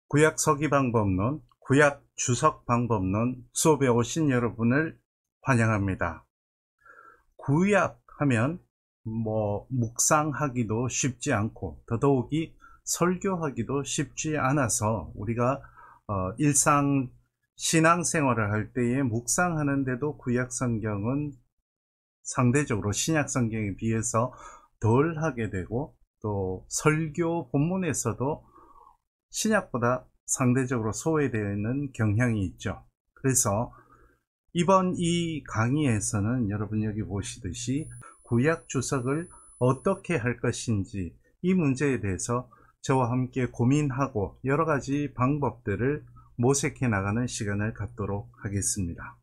구약 서기방법론, 구약 주석방법론 수업에 오신 여러분을 환영합니다. 구약 하면 묵상하기도 쉽지 않고 더더욱이 설교하기도 쉽지 않아서 우리가 일상 신앙생활을 할 때에 묵상하는데도 구약 성경은 상대적으로 신약 성경에 비해서 덜 하게 되고, 또 설교 본문에서도 신약보다 상대적으로 소외되어 있는 경향이 있죠. 그래서 이번 이 강의에서는 여러분 여기 보시듯이 구약 주석을 어떻게 할 것인지 이 문제에 대해서 저와 함께 고민하고 여러 가지 방법들을 모색해 나가는 시간을 갖도록 하겠습니다.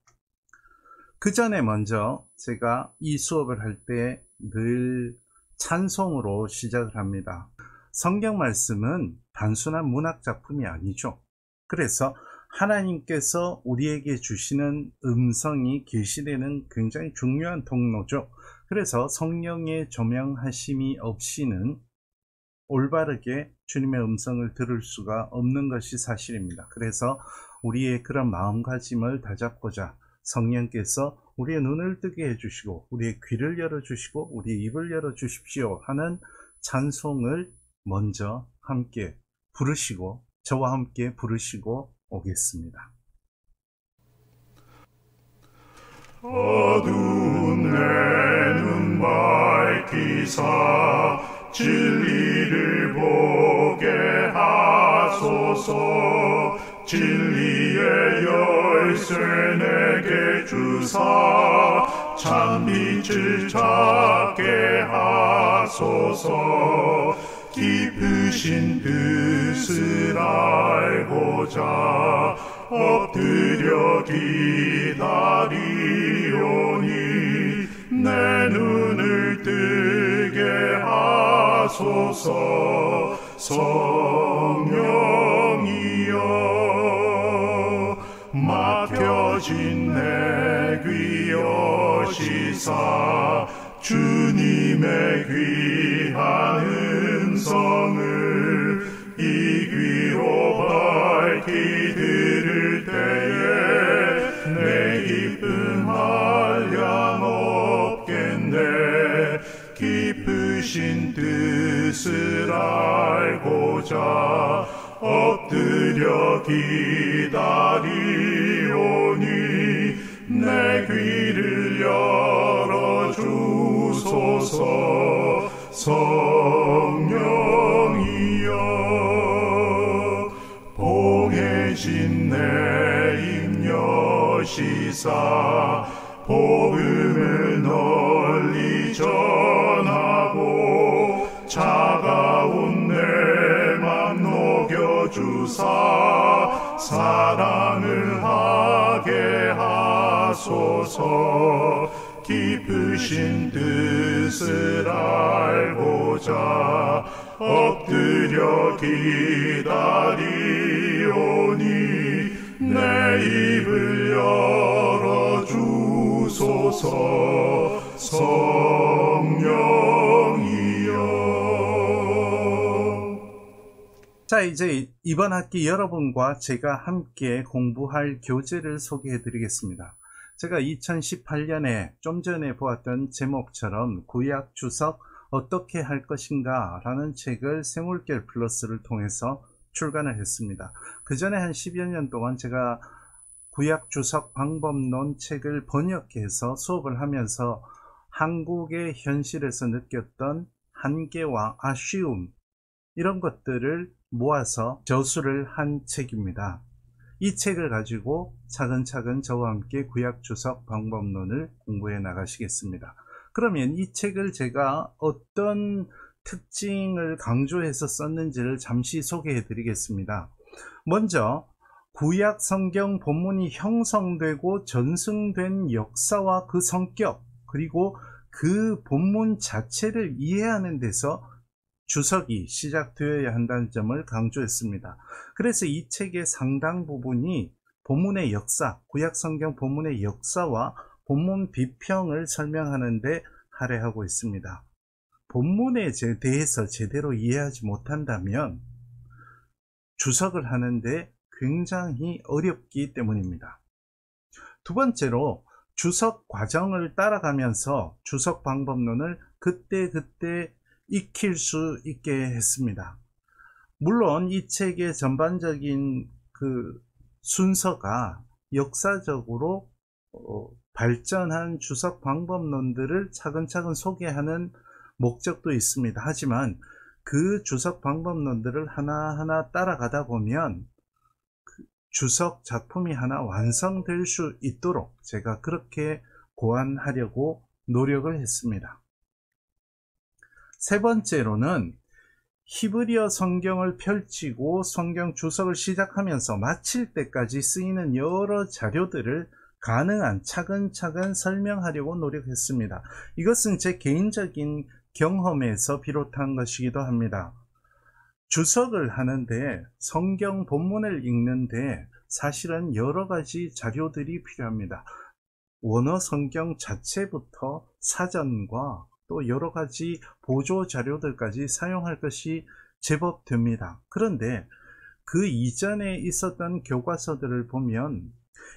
그 전에 먼저 제가 이 수업을 할 때 늘 찬송으로 시작을 합니다. 성경 말씀은 단순한 문학 작품이 아니죠. 그래서 하나님께서 우리에게 주시는 음성이 계시되는 굉장히 중요한 통로죠. 그래서 성령의 조명하심이 없이는 올바르게 주님의 음성을 들을 수가 없는 것이 사실입니다. 그래서 우리의 그런 마음가짐을 다잡고자 성령께서 우리의 눈을 뜨게 해주시고 우리의 귀를 열어주시고 우리의 입을 열어주십시오 하는 찬송을 먼저 함께 부르시고 저와 함께 부르시고 오겠습니다. 어두운 내 눈 밝히사 진리를 보게 하소서. 진리의 열쇠 내게 주사 참빛을 찾게 하소서. 깊으신 뜻을 알고자 엎드려 기다리오니 내 눈을 뜨게 하소서. 성령이여 막혀진 내 귀 여시사 주님의 귀한 음성을 이 귀로 밝히 들을 때에 내 기쁨 한량 없겠네. 깊으신 뜻을 알고자 엎드려 기다리오니 내 귀를 열어주소서. 성령이여 봉해진 내 입 여시사 복음을 널리 전하고 차가운 내 맘 녹여주사 사랑을 하게 하소서. 깊으신 뜻을 알고자 엎드려 기다리오니 내 입을 열어주소서. 성령이여. 자, 이제 이번 학기 여러분과 제가 함께 공부할 교재를 소개해 드리겠습니다. 제가 2018년에 좀 전에 보았던 제목처럼 구약 주석 어떻게 할 것인가 라는 책을 생물결 플러스를 통해서 출간을 했습니다. 그 전에 한 10여 년 동안 제가 구약 주석 방법론 책을 번역해서 수업을 하면서 한국의 현실에서 느꼈던 한계와 아쉬움 이런 것들을 모아서 저술을 한 책입니다. 이 책을 가지고 차근차근 저와 함께 구약 주석 방법론을 공부해 나가시겠습니다. 그러면 이 책을 제가 어떤 특징을 강조해서 썼는지를 잠시 소개해 드리겠습니다. 먼저 구약 성경 본문이 형성되고 전승된 역사와 그 성격, 그리고 그 본문 자체를 이해하는 데서 주석이 시작되어야 한다는 점을 강조했습니다. 그래서 이 책의 상당 부분이 본문의 역사, 구약 성경 본문의 역사와 본문 비평을 설명하는 데 할애하고 있습니다. 본문에 대해서 제대로 이해하지 못한다면 주석을 하는데 굉장히 어렵기 때문입니다. 두 번째로 주석 과정을 따라가면서 주석 방법론을 그때그때 익힐 수 있게 했습니다. 물론 이 책의 전반적인 그 순서가 역사적으로 발전한 주석 방법론들을 차근차근 소개하는 목적도 있습니다. 하지만 그 주석 방법론들을 하나하나 따라가다 보면 주석 작품이 하나 완성될 수 있도록 제가 그렇게 고안하려고 노력을 했습니다. 세 번째로는 히브리어 성경을 펼치고 성경 주석을 시작하면서 마칠 때까지 쓰이는 여러 자료들을 가능한 차근차근 설명하려고 노력했습니다. 이것은 제 개인적인 경험에서 비롯한 것이기도 합니다. 주석을 하는데 성경 본문을 읽는데 사실은 여러 가지 자료들이 필요합니다. 원어 성경 자체부터 사전과 또 여러 가지 보조 자료들까지 사용할 것이 제법 됩니다. 그런데 그 이전에 있었던 교과서들을 보면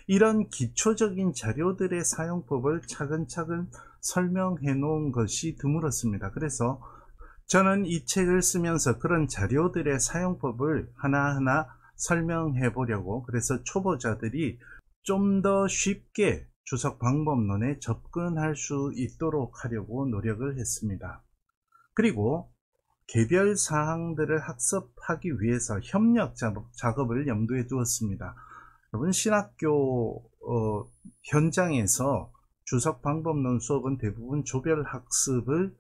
이런 기초적인 자료들의 사용법을 차근차근 설명해 놓은 것이 드물었습니다. 그래서 저는 이 책을 쓰면서 그런 자료들의 사용법을 하나하나 설명해 보려고, 그래서 초보자들이 좀 더 쉽게 주석 방법론에 접근할 수 있도록 하려고 노력을 했습니다. 그리고 개별 사항들을 학습하기 위해서 협력 작업을 염두에 두었습니다. 여러분, 신학교 현장에서 주석 방법론 수업은 대부분 조별 학습을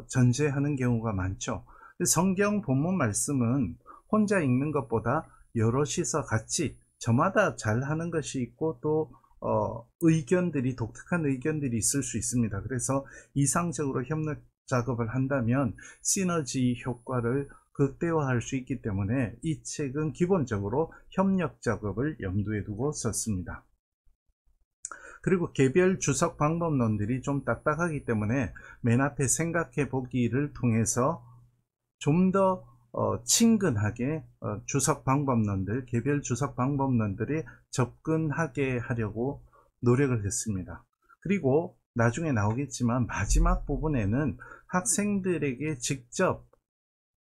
전제하는 경우가 많죠. 성경 본문 말씀은 혼자 읽는 것보다 여럿이서 같이 저마다 잘하는 것이 있고 또 의견들이, 독특한 의견들이 있을 수 있습니다. 그래서 이상적으로 협력 작업을 한다면 시너지 효과를 극대화할 수 있기 때문에 이 책은 기본적으로 협력 작업을 염두에 두고 썼습니다. 그리고 개별 주석 방법론들이 좀 딱딱하기 때문에 맨 앞에 생각해 보기를 통해서 좀 더 친근하게 주석 방법론들, 개별 주석 방법론들이 접근하게 하려고 노력을 했습니다. 그리고 나중에 나오겠지만 마지막 부분에는 학생들에게 직접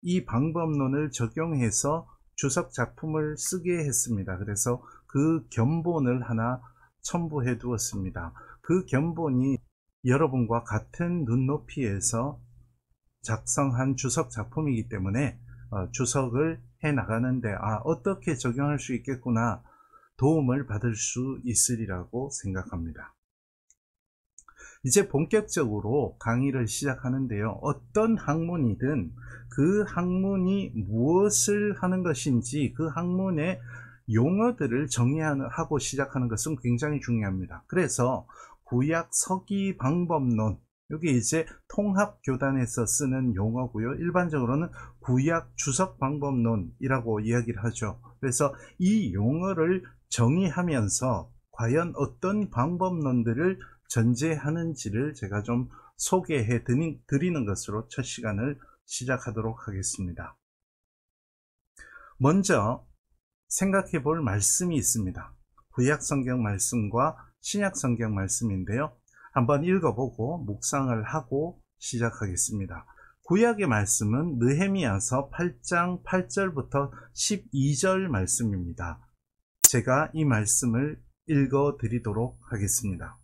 이 방법론을 적용해서 주석 작품을 쓰게 했습니다. 그래서 그 견본을 하나 첨부해 두었습니다. 그 견본이 여러분과 같은 눈높이에서 작성한 주석 작품이기 때문에 주석을 해 나가는데 어떻게 적용할 수 있겠구나, 도움을 받을 수 있으리라고 생각합니다. 이제 본격적으로 강의를 시작하는데요. 어떤 학문이든 그 학문이 무엇을 하는 것인지 그 학문의 용어들을 정의하고 시작하는 것은 굉장히 중요합니다. 그래서 구약 서기 방법론, 여기 이제 통합교단에서 쓰는 용어고요. 일반적으로는 구약 주석 방법론이라고 이야기를 하죠. 그래서 이 용어를 정의하면서 과연 어떤 방법론들을 전제하는지를 제가 좀 소개해 드리는 것으로 첫 시간을 시작하도록 하겠습니다. 먼저 생각해 볼 말씀이 있습니다. 구약 성경 말씀과 신약 성경 말씀인데요. 한번 읽어보고 묵상을 하고 시작하겠습니다. 구약의 말씀은 느헤미야서 8장 8절부터 12절 말씀입니다. 제가 이 말씀을 읽어 드리도록 하겠습니다.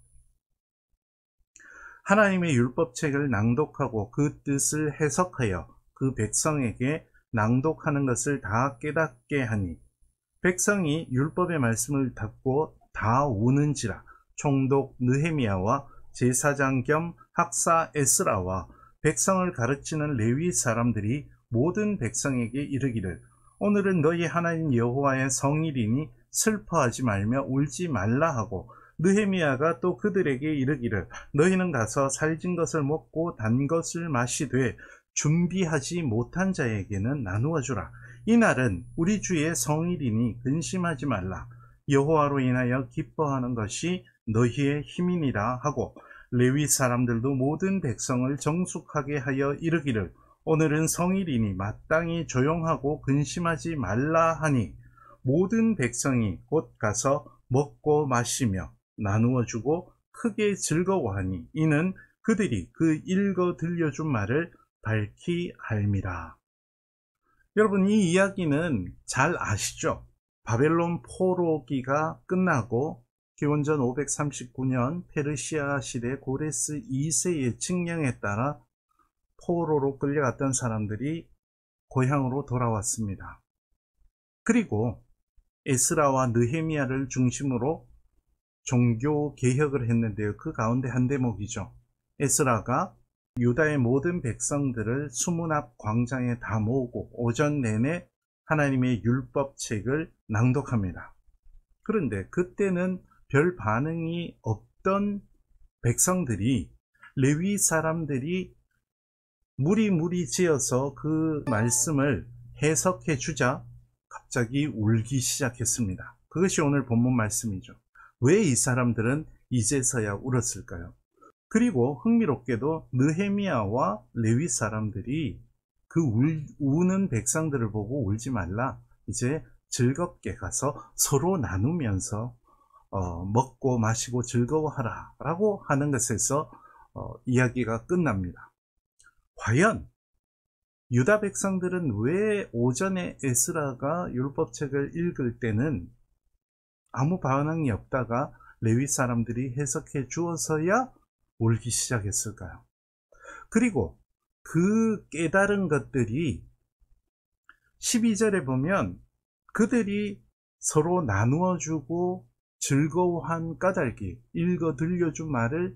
하나님의 율법책을 낭독하고 그 뜻을 해석하여 그 백성에게 낭독하는 것을 다 깨닫게 하니, 백성이 율법의 말씀을 듣고 다 우는지라. 총독 느헤미야와 제사장 겸 학사 에스라와 백성을 가르치는 레위 사람들이 모든 백성에게 이르기를 오늘은 너희 하나님 여호와의 성일이니 슬퍼하지 말며 울지 말라 하고 느헤미야가 또 그들에게 이르기를 너희는 가서 살진 것을 먹고 단 것을 마시되 준비하지 못한 자에게는 나누어 주라. 이날은 우리 주의 성일이니 근심하지 말라. 여호와로 인하여 기뻐하는 것이 너희의 힘이니라 하고 레위 사람들도 모든 백성을 정숙하게 하여 이르기를 오늘은 성일이니 마땅히 조용하고 근심하지 말라 하니 모든 백성이 곧 가서 먹고 마시며 나누어 주고 크게 즐거워하니 이는 그들이 그 읽어 들려준 말을 밝히 알미라. 여러분, 이 이야기는 잘 아시죠? 바벨론 포로기가 끝나고 기원전 539년 페르시아 시대 고레스 2세의 칙령에 따라 포로로 끌려갔던 사람들이 고향으로 돌아왔습니다. 그리고 에스라와 느헤미야를 중심으로 종교 개혁을 했는데요. 그 가운데 한 대목이죠. 에스라가 유다의 모든 백성들을 수문 앞 광장에 다 모으고 오전 내내 하나님의 율법책을 낭독합니다. 그런데 그때는 별 반응이 없던 백성들이 레위 사람들이 무리무리 지어서 그 말씀을 해석해 주자 갑자기 울기 시작했습니다. 그것이 오늘 본문 말씀이죠. 왜 이 사람들은 이제서야 울었을까요? 그리고 흥미롭게도 느헤미야와 레위 사람들이 그 우는 백성들을 보고 울지 말라, 이제 즐겁게 가서 서로 나누면서 먹고 마시고 즐거워하라 라고 하는 것에서 이야기가 끝납니다. 과연 유다 백성들은 왜 오전에 에스라가 율법책을 읽을 때는 아무 반응이 없다가 레위 사람들이 해석해 주어서야 울기 시작했을까요? 그리고 그 깨달은 것들이 12절에 보면 그들이 서로 나누어 주고 즐거워한 까닭이 읽어 들려준 말을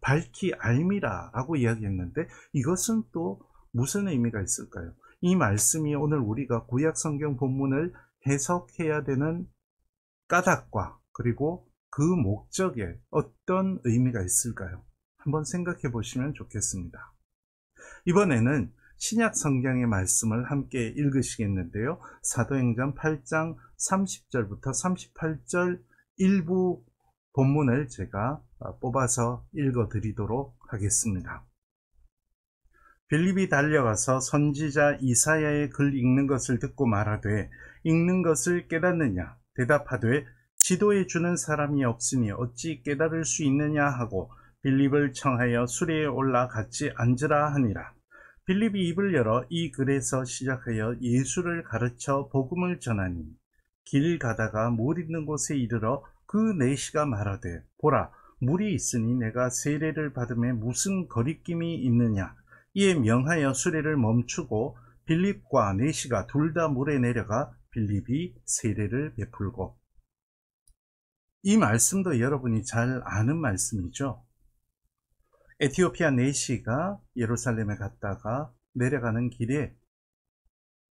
밝히 알미라 라고 이야기했는데 이것은 또 무슨 의미가 있을까요? 이 말씀이 오늘 우리가 구약 성경 본문을 해석해야 되는 까닭과 그리고 그 목적에 어떤 의미가 있을까요? 한번 생각해 보시면 좋겠습니다. 이번에는 신약 성경의 말씀을 함께 읽으시겠는데요. 사도행전 8장 30절부터 38절 일부 본문을 제가 뽑아서 읽어 드리도록 하겠습니다. 빌립이 달려가서 선지자 이사야의 글 읽는 것을 듣고 말하되 읽는 것을 깨닫느냐? 대답하되 지도해 주는 사람이 없으니 어찌 깨달을 수 있느냐 하고 빌립을 청하여 수레에 올라 같이 앉으라 하니라. 빌립이 입을 열어 이 글에서 시작하여 예수를 가르쳐 복음을 전하니 길 가다가 물 있는 곳에 이르러 그 내시가 말하되 보라 물이 있으니 내가 세례를 받음에 무슨 거리낌이 있느냐. 이에 명하여 수레를 멈추고 빌립과 내시가 둘 다 물에 내려가 빌립이 세례를 베풀고. 이 말씀도 여러분이 잘 아는 말씀이죠. 에티오피아 내시가 예루살렘에 갔다가 내려가는 길에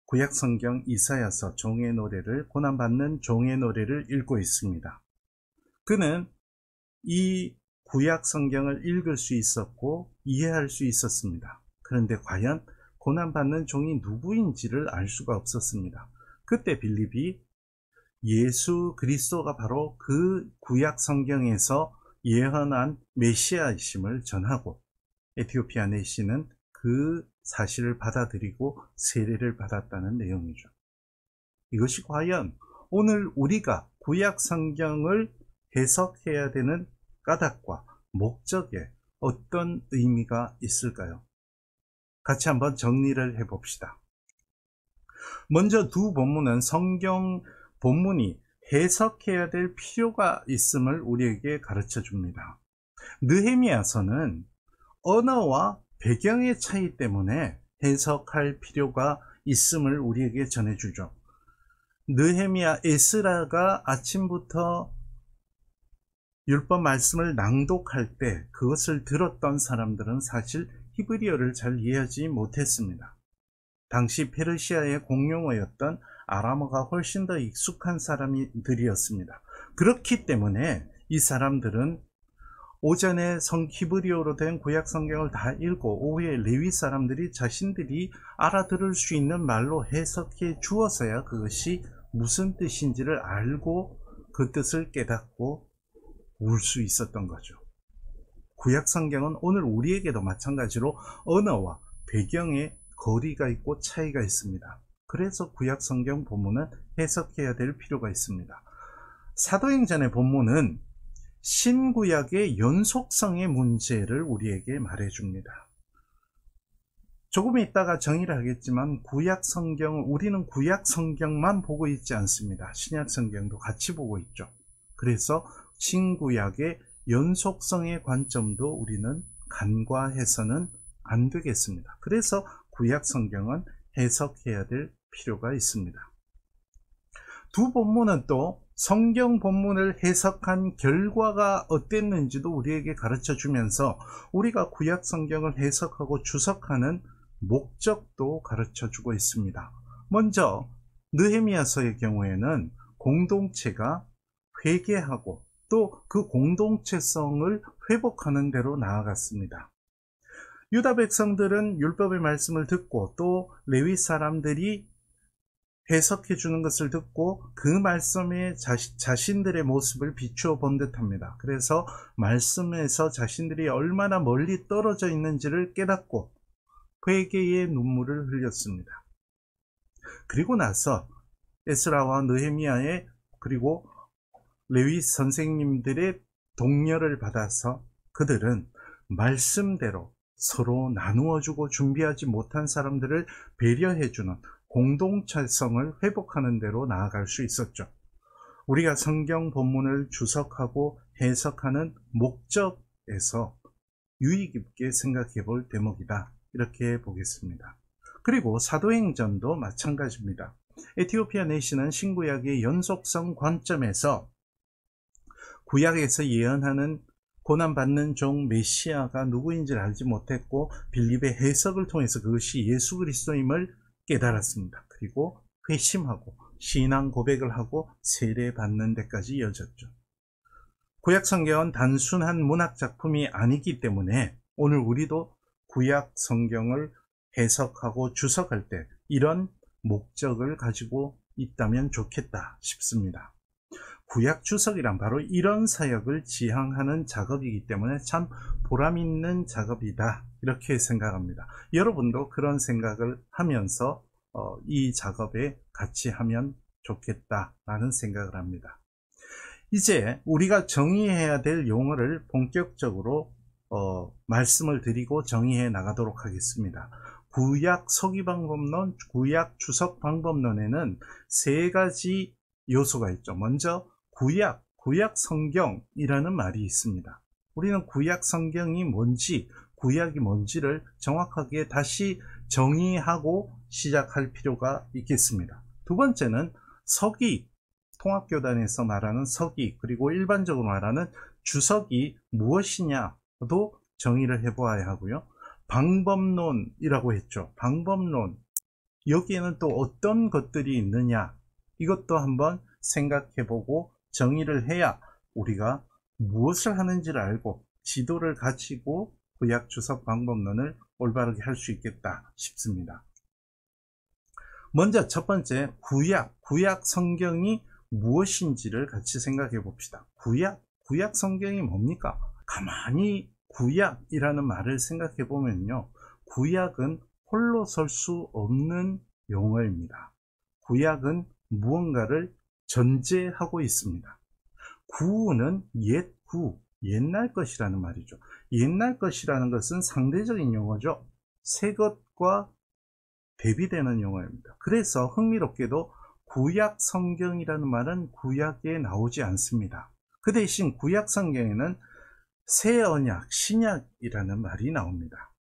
구약성경 이사야서 종의 노래를, 고난받는 종의 노래를 읽고 있습니다. 그는 이 구약성경을 읽을 수 있었고 이해할 수 있었습니다. 그런데 과연 고난받는 종이 누구인지를 알 수가 없었습니다. 그때 빌립이 예수 그리스도가 바로 그 구약 성경에서 예언한 메시아이심을 전하고 에티오피아 내시는 그 사실을 받아들이고 세례를 받았다는 내용이죠. 이것이 과연 오늘 우리가 구약 성경을 해석해야 되는 까닭과 목적에 어떤 의미가 있을까요? 같이 한번 정리를 해봅시다. 먼저 두 본문은 성경 본문이 해석해야 될 필요가 있음을 우리에게 가르쳐 줍니다. 느헤미야서는 언어와 배경의 차이 때문에 해석할 필요가 있음을 우리에게 전해주죠. 느헤미야, 에스라가 아침부터 율법 말씀을 낭독할 때 그것을 들었던 사람들은 사실 히브리어를 잘 이해하지 못했습니다. 당시 페르시아의 공용어였던 아람어가 훨씬 더 익숙한 사람들이었습니다. 그렇기 때문에 이 사람들은 오전에 히브리어로 된 구약 성경을 다 읽고 오후에 레위 사람들이 자신들이 알아들을 수 있는 말로 해석해 주어서야 그것이 무슨 뜻인지를 알고 그 뜻을 깨닫고 울 수 있었던 거죠. 구약 성경은 오늘 우리에게도 마찬가지로 언어와 배경에 거리가 있고 차이가 있습니다. 그래서 구약 성경 본문은 해석해야 될 필요가 있습니다. 사도행전의 본문은 신구약의 연속성의 문제를 우리에게 말해줍니다. 조금 있다가 정의를 하겠지만 구약 성경을 우리는 구약 성경만 보고 있지 않습니다. 신약 성경도 같이 보고 있죠. 그래서 신구약의 연속성의 관점도 우리는 간과해서는 안 되겠습니다. 그래서 구약 성경은 해석해야 될 필요가 있습니다. 두 본문은 또 성경 본문을 해석한 결과가 어땠는지도 우리에게 가르쳐 주면서 우리가 구약 성경을 해석하고 주석하는 목적도 가르쳐 주고 있습니다. 먼저 느헤미야서의 경우에는 공동체가 회개하고 또 그 공동체성을 회복하는 대로 나아갔습니다. 유다 백성들은 율법의 말씀을 듣고 또 레위 사람들이 해석해 주는 것을 듣고 그 말씀에 자신들의 모습을 비추어 본 듯합니다. 그래서 말씀에서 자신들이 얼마나 멀리 떨어져 있는지를 깨닫고 회개의 눈물을 흘렸습니다. 그리고 나서 에스라와 느헤미야의 그리고 레위 선생님들의 독려를 받아서 그들은 말씀대로 서로 나누어주고 준비하지 못한 사람들을 배려해주는 공동체성을 회복하는 대로 나아갈 수 있었죠. 우리가 성경 본문을 주석하고 해석하는 목적에서 유의 깊게 생각해 볼 대목이다. 이렇게 보겠습니다. 그리고 사도행전도 마찬가지입니다. 에티오피아 내시는 신구약의 연속성 관점에서 구약에서 예언하는 고난받는 종 메시아가 누구인지를 알지 못했고 빌립의 해석을 통해서 그것이 예수 그리스도임을 깨달았습니다. 그리고 회심하고 신앙 고백을 하고 세례받는 데까지 이어졌죠. 구약 성경은 단순한 문학 작품이 아니기 때문에 오늘 우리도 구약 성경을 해석하고 주석할 때 이런 목적을 가지고 있다면 좋겠다 싶습니다. 구약 주석이란 바로 이런 사역을 지향하는 작업이기 때문에 참 보람있는 작업이다 이렇게 생각합니다. 여러분도 그런 생각을 하면서 이 작업에 같이 하면 좋겠다라는 생각을 합니다. 이제 우리가 정의해야 될 용어를 본격적으로 말씀을 드리고 정의해 나가도록 하겠습니다. 구약 서기 방법론, 구약 주석 방법론에는 세 가지 요소가 있죠. 먼저 구약 성경이라는 말이 있습니다. 우리는 구약 성경이 뭔지, 구약이 뭔지를 정확하게 다시 정의하고 시작할 필요가 있겠습니다. 두 번째는 서기, 통합교단에서 말하는 서기, 그리고 일반적으로 말하는 주석이 무엇이냐도 정의를 해보아야 하고요. 방법론이라고 했죠. 방법론, 여기에는 또 어떤 것들이 있느냐, 이것도 한번 생각해보고 정의를 해야 우리가 무엇을 하는지를 알고 지도를 가지고 구약 주석 방법론을 올바르게 할 수 있겠다 싶습니다. 먼저 첫 번째, 구약 성경이 무엇인지를 같이 생각해 봅시다. 구약 성경이 뭡니까? 가만히 구약이라는 말을 생각해 보면요, 구약은 홀로 설 수 없는 용어입니다. 구약은 무언가를 전제하고 있습니다. 구는 옛날 것이라는 말이죠. 옛날 것이라는 것은 상대적인 용어죠. 새 것과 대비되는 용어입니다. 그래서 흥미롭게도 구약 성경이라는 말은 구약에 나오지 않습니다. 그 대신 구약 성경에는 새 언약, 신약이라는 말이 나옵니다.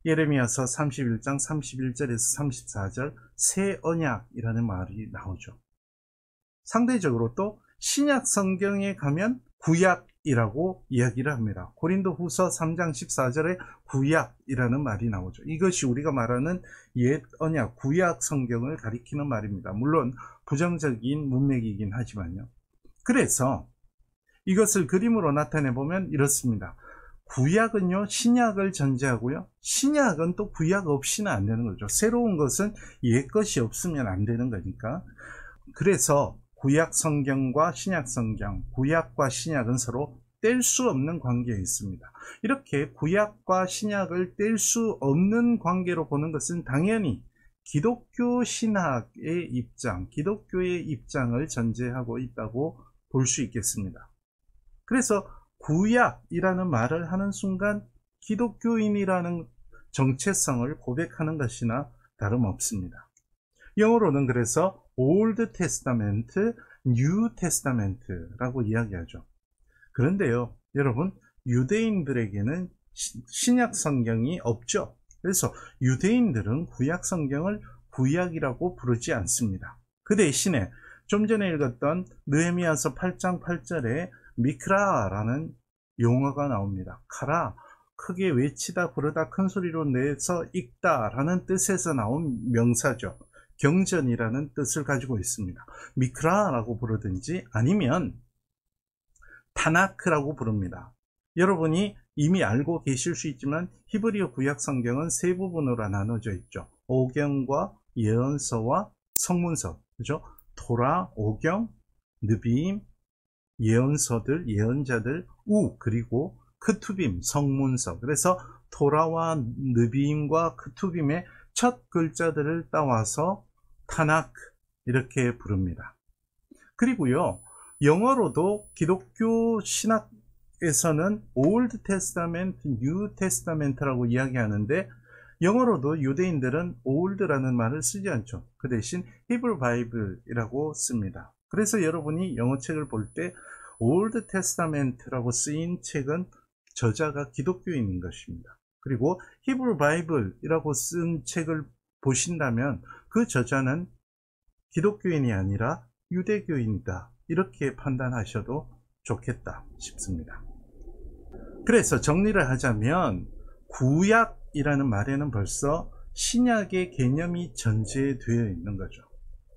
예레미야서 31장 31절에서 34절 새 언약이라는 말이 나오죠. 상대적으로 또 신약 성경에 가면 구약이라고 이야기를 합니다. 고린도후서 3장 14절에 구약이라는 말이 나오죠. 이것이 우리가 말하는 옛 언약, 구약 성경을 가리키는 말입니다. 물론 부정적인 문맥이긴 하지만요. 그래서 이것을 그림으로 나타내 보면 이렇습니다. 구약은요, 신약을 전제하고요. 신약은 또 구약 없이는 안 되는 거죠. 새로운 것은 옛 것이 없으면 안 되는 거니까. 그래서 구약 성경과 신약 성경, 구약과 신약은 서로 뗄 수 없는 관계에 있습니다. 이렇게 구약과 신약을 뗄 수 없는 관계로 보는 것은 당연히 기독교 신학의 입장, 기독교의 입장을 전제하고 있다고 볼 수 있겠습니다. 그래서 구약이라는 말을 하는 순간 기독교인이라는 정체성을 고백하는 것이나 다름없습니다. 영어로는 그래서 Old Testament, New Testament라고 이야기하죠. 그런데요, 여러분, 유대인들에게는 신약 성경이 없죠. 그래서 유대인들은 구약 성경을 구약이라고 부르지 않습니다. 그 대신에 좀 전에 읽었던 느헤미야서 8장 8절에 미크라라는 용어가 나옵니다. 카라, 크게 외치다, 부르다, 큰 소리로 내서 읽다 라는 뜻에서 나온 명사죠. 경전이라는 뜻을 가지고 있습니다. 미크라라고 부르든지 아니면 타나크라고 부릅니다. 여러분이 이미 알고 계실 수 있지만 히브리어 구약 성경은 세 부분으로 나눠져 있죠. 오경과 예언서와 성문서, 그죠? 토라, 오경, 느비임, 예언서들, 예언자들, 그리고 크투빔, 성문서. 그래서 토라와 느비임과 크투빔의 첫 글자들을 따와서 타나크 이렇게 부릅니다. 그리고요, 영어로도 기독교 신학에서는 Old Testament, New Testament라고 이야기하는데 영어로도 유대인들은 Old라는 말을 쓰지 않죠. 그 대신 Hebrew Bible이라고 씁니다. 그래서 여러분이 영어 책을 볼 때 Old Testament라고 쓰인 책은 저자가 기독교인인 것입니다. 그리고 Hebrew Bible이라고 쓴 책을 보신다면 그 저자는 기독교인이 아니라 유대교인이다. 이렇게 판단하셔도 좋겠다 싶습니다. 그래서 정리를 하자면 구약이라는 말에는 벌써 신약의 개념이 전제되어 있는 거죠.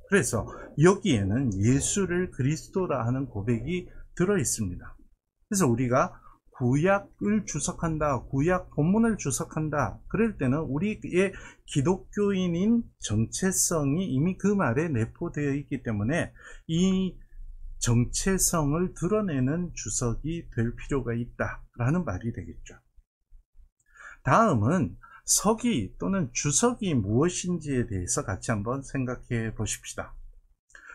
그래서 여기에는 예수를 그리스도라 하는 고백이 들어 있습니다. 그래서 우리가 구약을 주석한다, 구약 본문을 주석한다, 그럴 때는 우리의 기독교인인 정체성이 이미 그 말에 내포되어 있기 때문에 이 정체성을 드러내는 주석이 될 필요가 있다라는 말이 되겠죠. 다음은 서기 또는 주석이 무엇인지에 대해서 같이 한번 생각해 보십시다.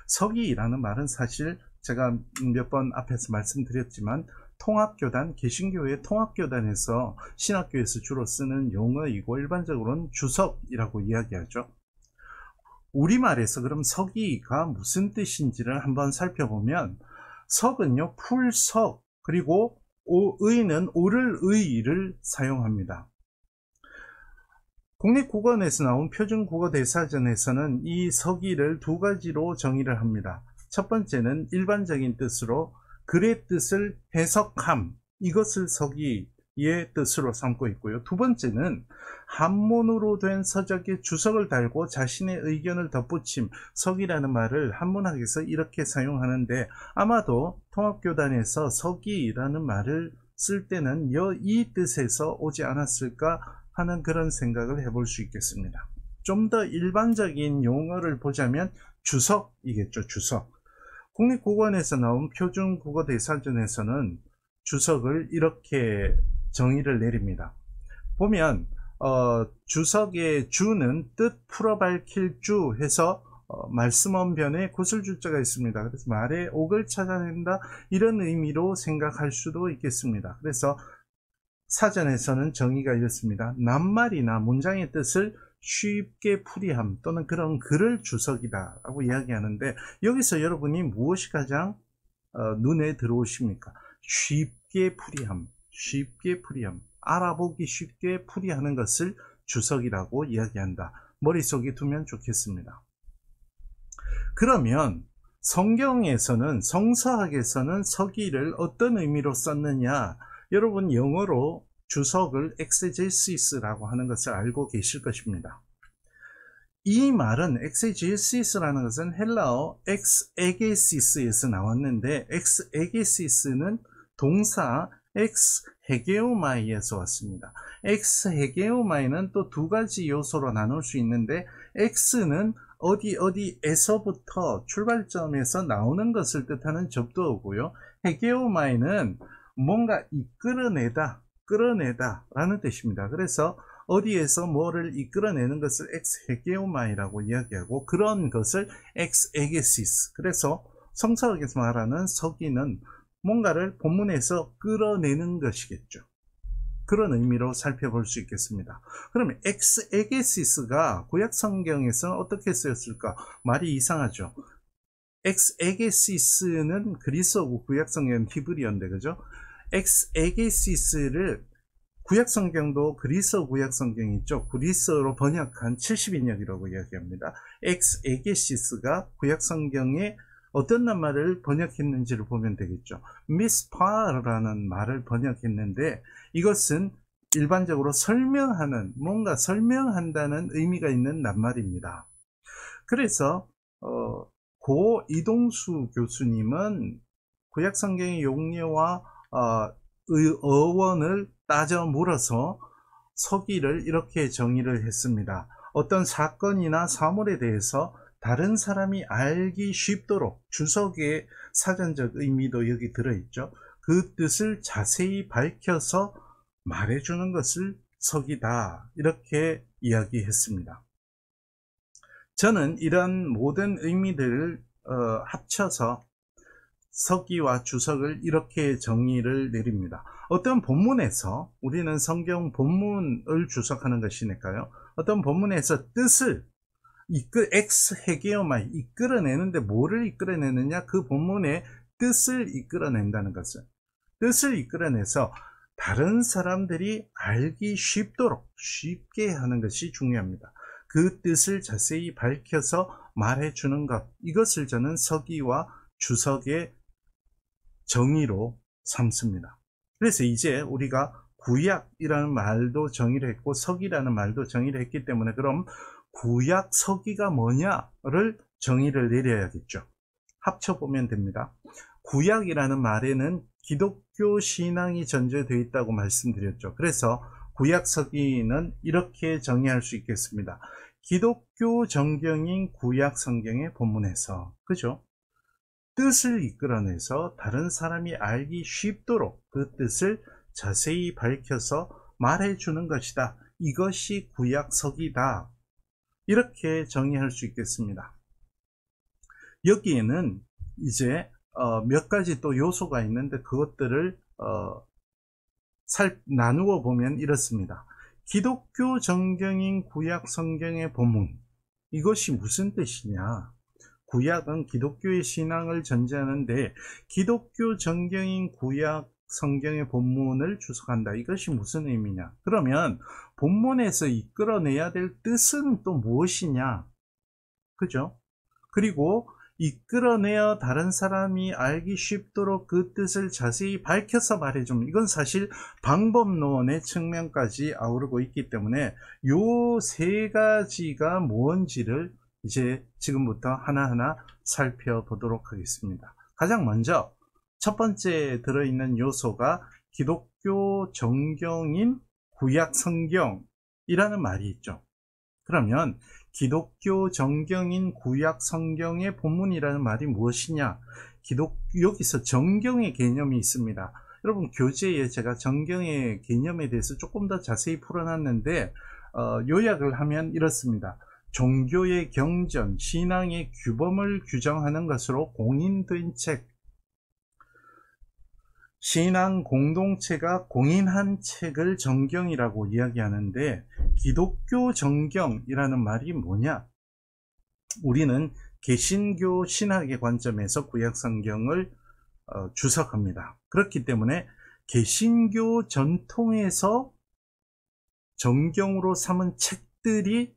서기라는 말은 사실 제가 몇 번 앞에서 말씀드렸지만 통합교단, 개신교의 통합교단에서 신학교에서 주로 쓰는 용어이고 일반적으로는 주석이라고 이야기하죠. 우리말에서 그럼 서기가 무슨 뜻인지를 한번 살펴보면 석은요, 풀석, 그리고 의는 오를 의를 사용합니다. 국립국어원에서 나온 표준국어대사전에서는 이 서기를 두 가지로 정의를 합니다. 첫 번째는 일반적인 뜻으로 글의 뜻을 해석함, 이것을 서기의 뜻으로 삼고 있고요. 두 번째는 한문으로 된 서적에 주석을 달고 자신의 의견을 덧붙임, 서기라는 말을 한문학에서 이렇게 사용하는데 아마도 통합교단에서 서기라는 말을 쓸 때는 이 뜻에서 오지 않았을까 하는 그런 생각을 해볼 수 있겠습니다. 좀 더 일반적인 용어를 보자면 주석이겠죠. 주석. 국립국어원에서 나온 표준국어대사전에서는 주석을 이렇게 정의를 내립니다. 보면 주석의 주는 뜻 풀어 밝힐 주 해서 말씀언변에 구슬주자가 있습니다. 그래서 말의 옥을 찾아낸다, 이런 의미로 생각할 수도 있겠습니다. 그래서 사전에서는 정의가 이렇습니다. 낱말이나 문장의 뜻을 쉽게 풀이함 또는 그런 글을 주석이다 라고 이야기하는데, 여기서 여러분이 무엇이 가장 눈에 들어오십니까? 쉽게 풀이함, 쉽게 풀이함, 알아보기 쉽게 풀이하는 것을 주석이라고 이야기한다. 머릿속에 두면 좋겠습니다. 그러면 성경에서는, 성서학에서는 서기를 어떤 의미로 썼느냐, 여러분 영어로 주석을 엑세제시스라고 하는 것을 알고 계실 것입니다. 이 말은 엑세제시스라는 것은 헬라어 엑스에게시스에서 나왔는데, 엑스에게시스는 동사 엑스헤게오마이에서 왔습니다. 엑스헤게오마이는 또 두 가지 요소로 나눌 수 있는데, 엑스는 어디에서부터 출발점에서 나오는 것을 뜻하는 접두어고요. 헤게오마이는 뭔가 이끌어내다, 끌어내다 라는 뜻입니다. 그래서 어디에서 뭐를 이끌어내는 것을 엑스헤게오마이라고 이야기하고, 그런 것을 엑스에게시스, 그래서 성서학에서 말하는 서기는 뭔가를 본문에서 끌어내는 것이겠죠. 그런 의미로 살펴볼 수 있겠습니다. 그러면 엑스에게시스가 구약 성경에서 어떻게 쓰였을까? 말이 이상하죠. 엑스에게시스는 그리스어고 구약 성경은 히브리어인데, 그죠? 엑스에게시스를 구약 성경도 그리스어 구약 성경이 있죠. 그리스어로 번역한 70인역이라고 이야기합니다. 엑스에게시스가 구약 성경에 어떤 말을 번역했는지를 보면 되겠죠. 미스파라는 말을 번역했는데, 이것은 일반적으로 설명하는, 뭔가 설명한다는 의미가 있는 낱말입니다. 그래서 고 이동수 교수님은 구약 성경의 용례와 어원을 따져 물어서 서기를 이렇게 정의를 했습니다. 어떤 사건이나 사물에 대해서 다른 사람이 알기 쉽도록, 주석의 사전적 의미도 여기 들어있죠. 그 뜻을 자세히 밝혀서 말해주는 것을 서기다, 이렇게 이야기했습니다. 저는 이런 모든 의미들을 합쳐서 서기와 주석을 이렇게 정의를 내립니다. 어떤 본문에서, 우리는 성경 본문을 주석하는 것이니까요, 어떤 본문에서 뜻을 엑스헤게오마이, 이끌어내는데 뭐를 이끌어내느냐? 그 본문의 뜻을 이끌어낸다는 것을, 뜻을 이끌어내서 다른 사람들이 알기 쉽도록, 쉽게 하는 것이 중요합니다. 그 뜻을 자세히 밝혀서 말해주는 것, 이것을 저는 서기와 주석의 정의로 삼습니다. 그래서 이제 우리가 구약이라는 말도 정의를 했고 서기라는 말도 정의를 했기 때문에, 그럼 구약 서기가 뭐냐를 정의를 내려야겠죠. 합쳐보면 됩니다. 구약이라는 말에는 기독교 신앙이 전제되어 있다고 말씀드렸죠. 그래서 구약 서기는 이렇게 정의할 수 있겠습니다. 기독교 정경인 구약 성경의 본문에서, 그죠? 뜻을 이끌어내서 다른 사람이 알기 쉽도록 그 뜻을 자세히 밝혀서 말해주는 것이다. 이것이 구약 서기다. 이렇게 정의할 수 있겠습니다. 여기에는 이제 몇 가지 또 요소가 있는데, 그것들을 나누어 보면 이렇습니다. 기독교 정경인 구약 성경의 본문, 이것이 무슨 뜻이냐? 구약은 기독교의 신앙을 전제하는데, 기독교 정경인 구약 성경의 본문을 주석한다. 이것이 무슨 의미냐? 그러면 본문에서 이끌어내야 될 뜻은 또 무엇이냐? 그죠? 그리고 이끌어내어 다른 사람이 알기 쉽도록 그 뜻을 자세히 밝혀서 말해주면, 이건 사실 방법론의 측면까지 아우르고 있기 때문에 요 세 가지가 뭔지를 이제 지금부터 하나하나 살펴보도록 하겠습니다. 가장 먼저 첫 번째 들어있는 요소가 기독교 정경인 구약 성경이라는 말이 있죠. 그러면 기독교 정경인 구약 성경의 본문이라는 말이 무엇이냐? 여기서 정경의 개념이 있습니다. 여러분, 교재에 제가 정경의 개념에 대해서 조금 더 자세히 풀어놨는데, 요약을 하면 이렇습니다. 종교의 경전, 신앙의 규범을 규정하는 것으로 공인된 책, 신앙 공동체가 공인한 책을 정경이라고 이야기하는데, 기독교 정경이라는 말이 뭐냐? 우리는 개신교 신학의 관점에서 구약 성경을 주석합니다. 그렇기 때문에 개신교 전통에서 정경으로 삼은 책들이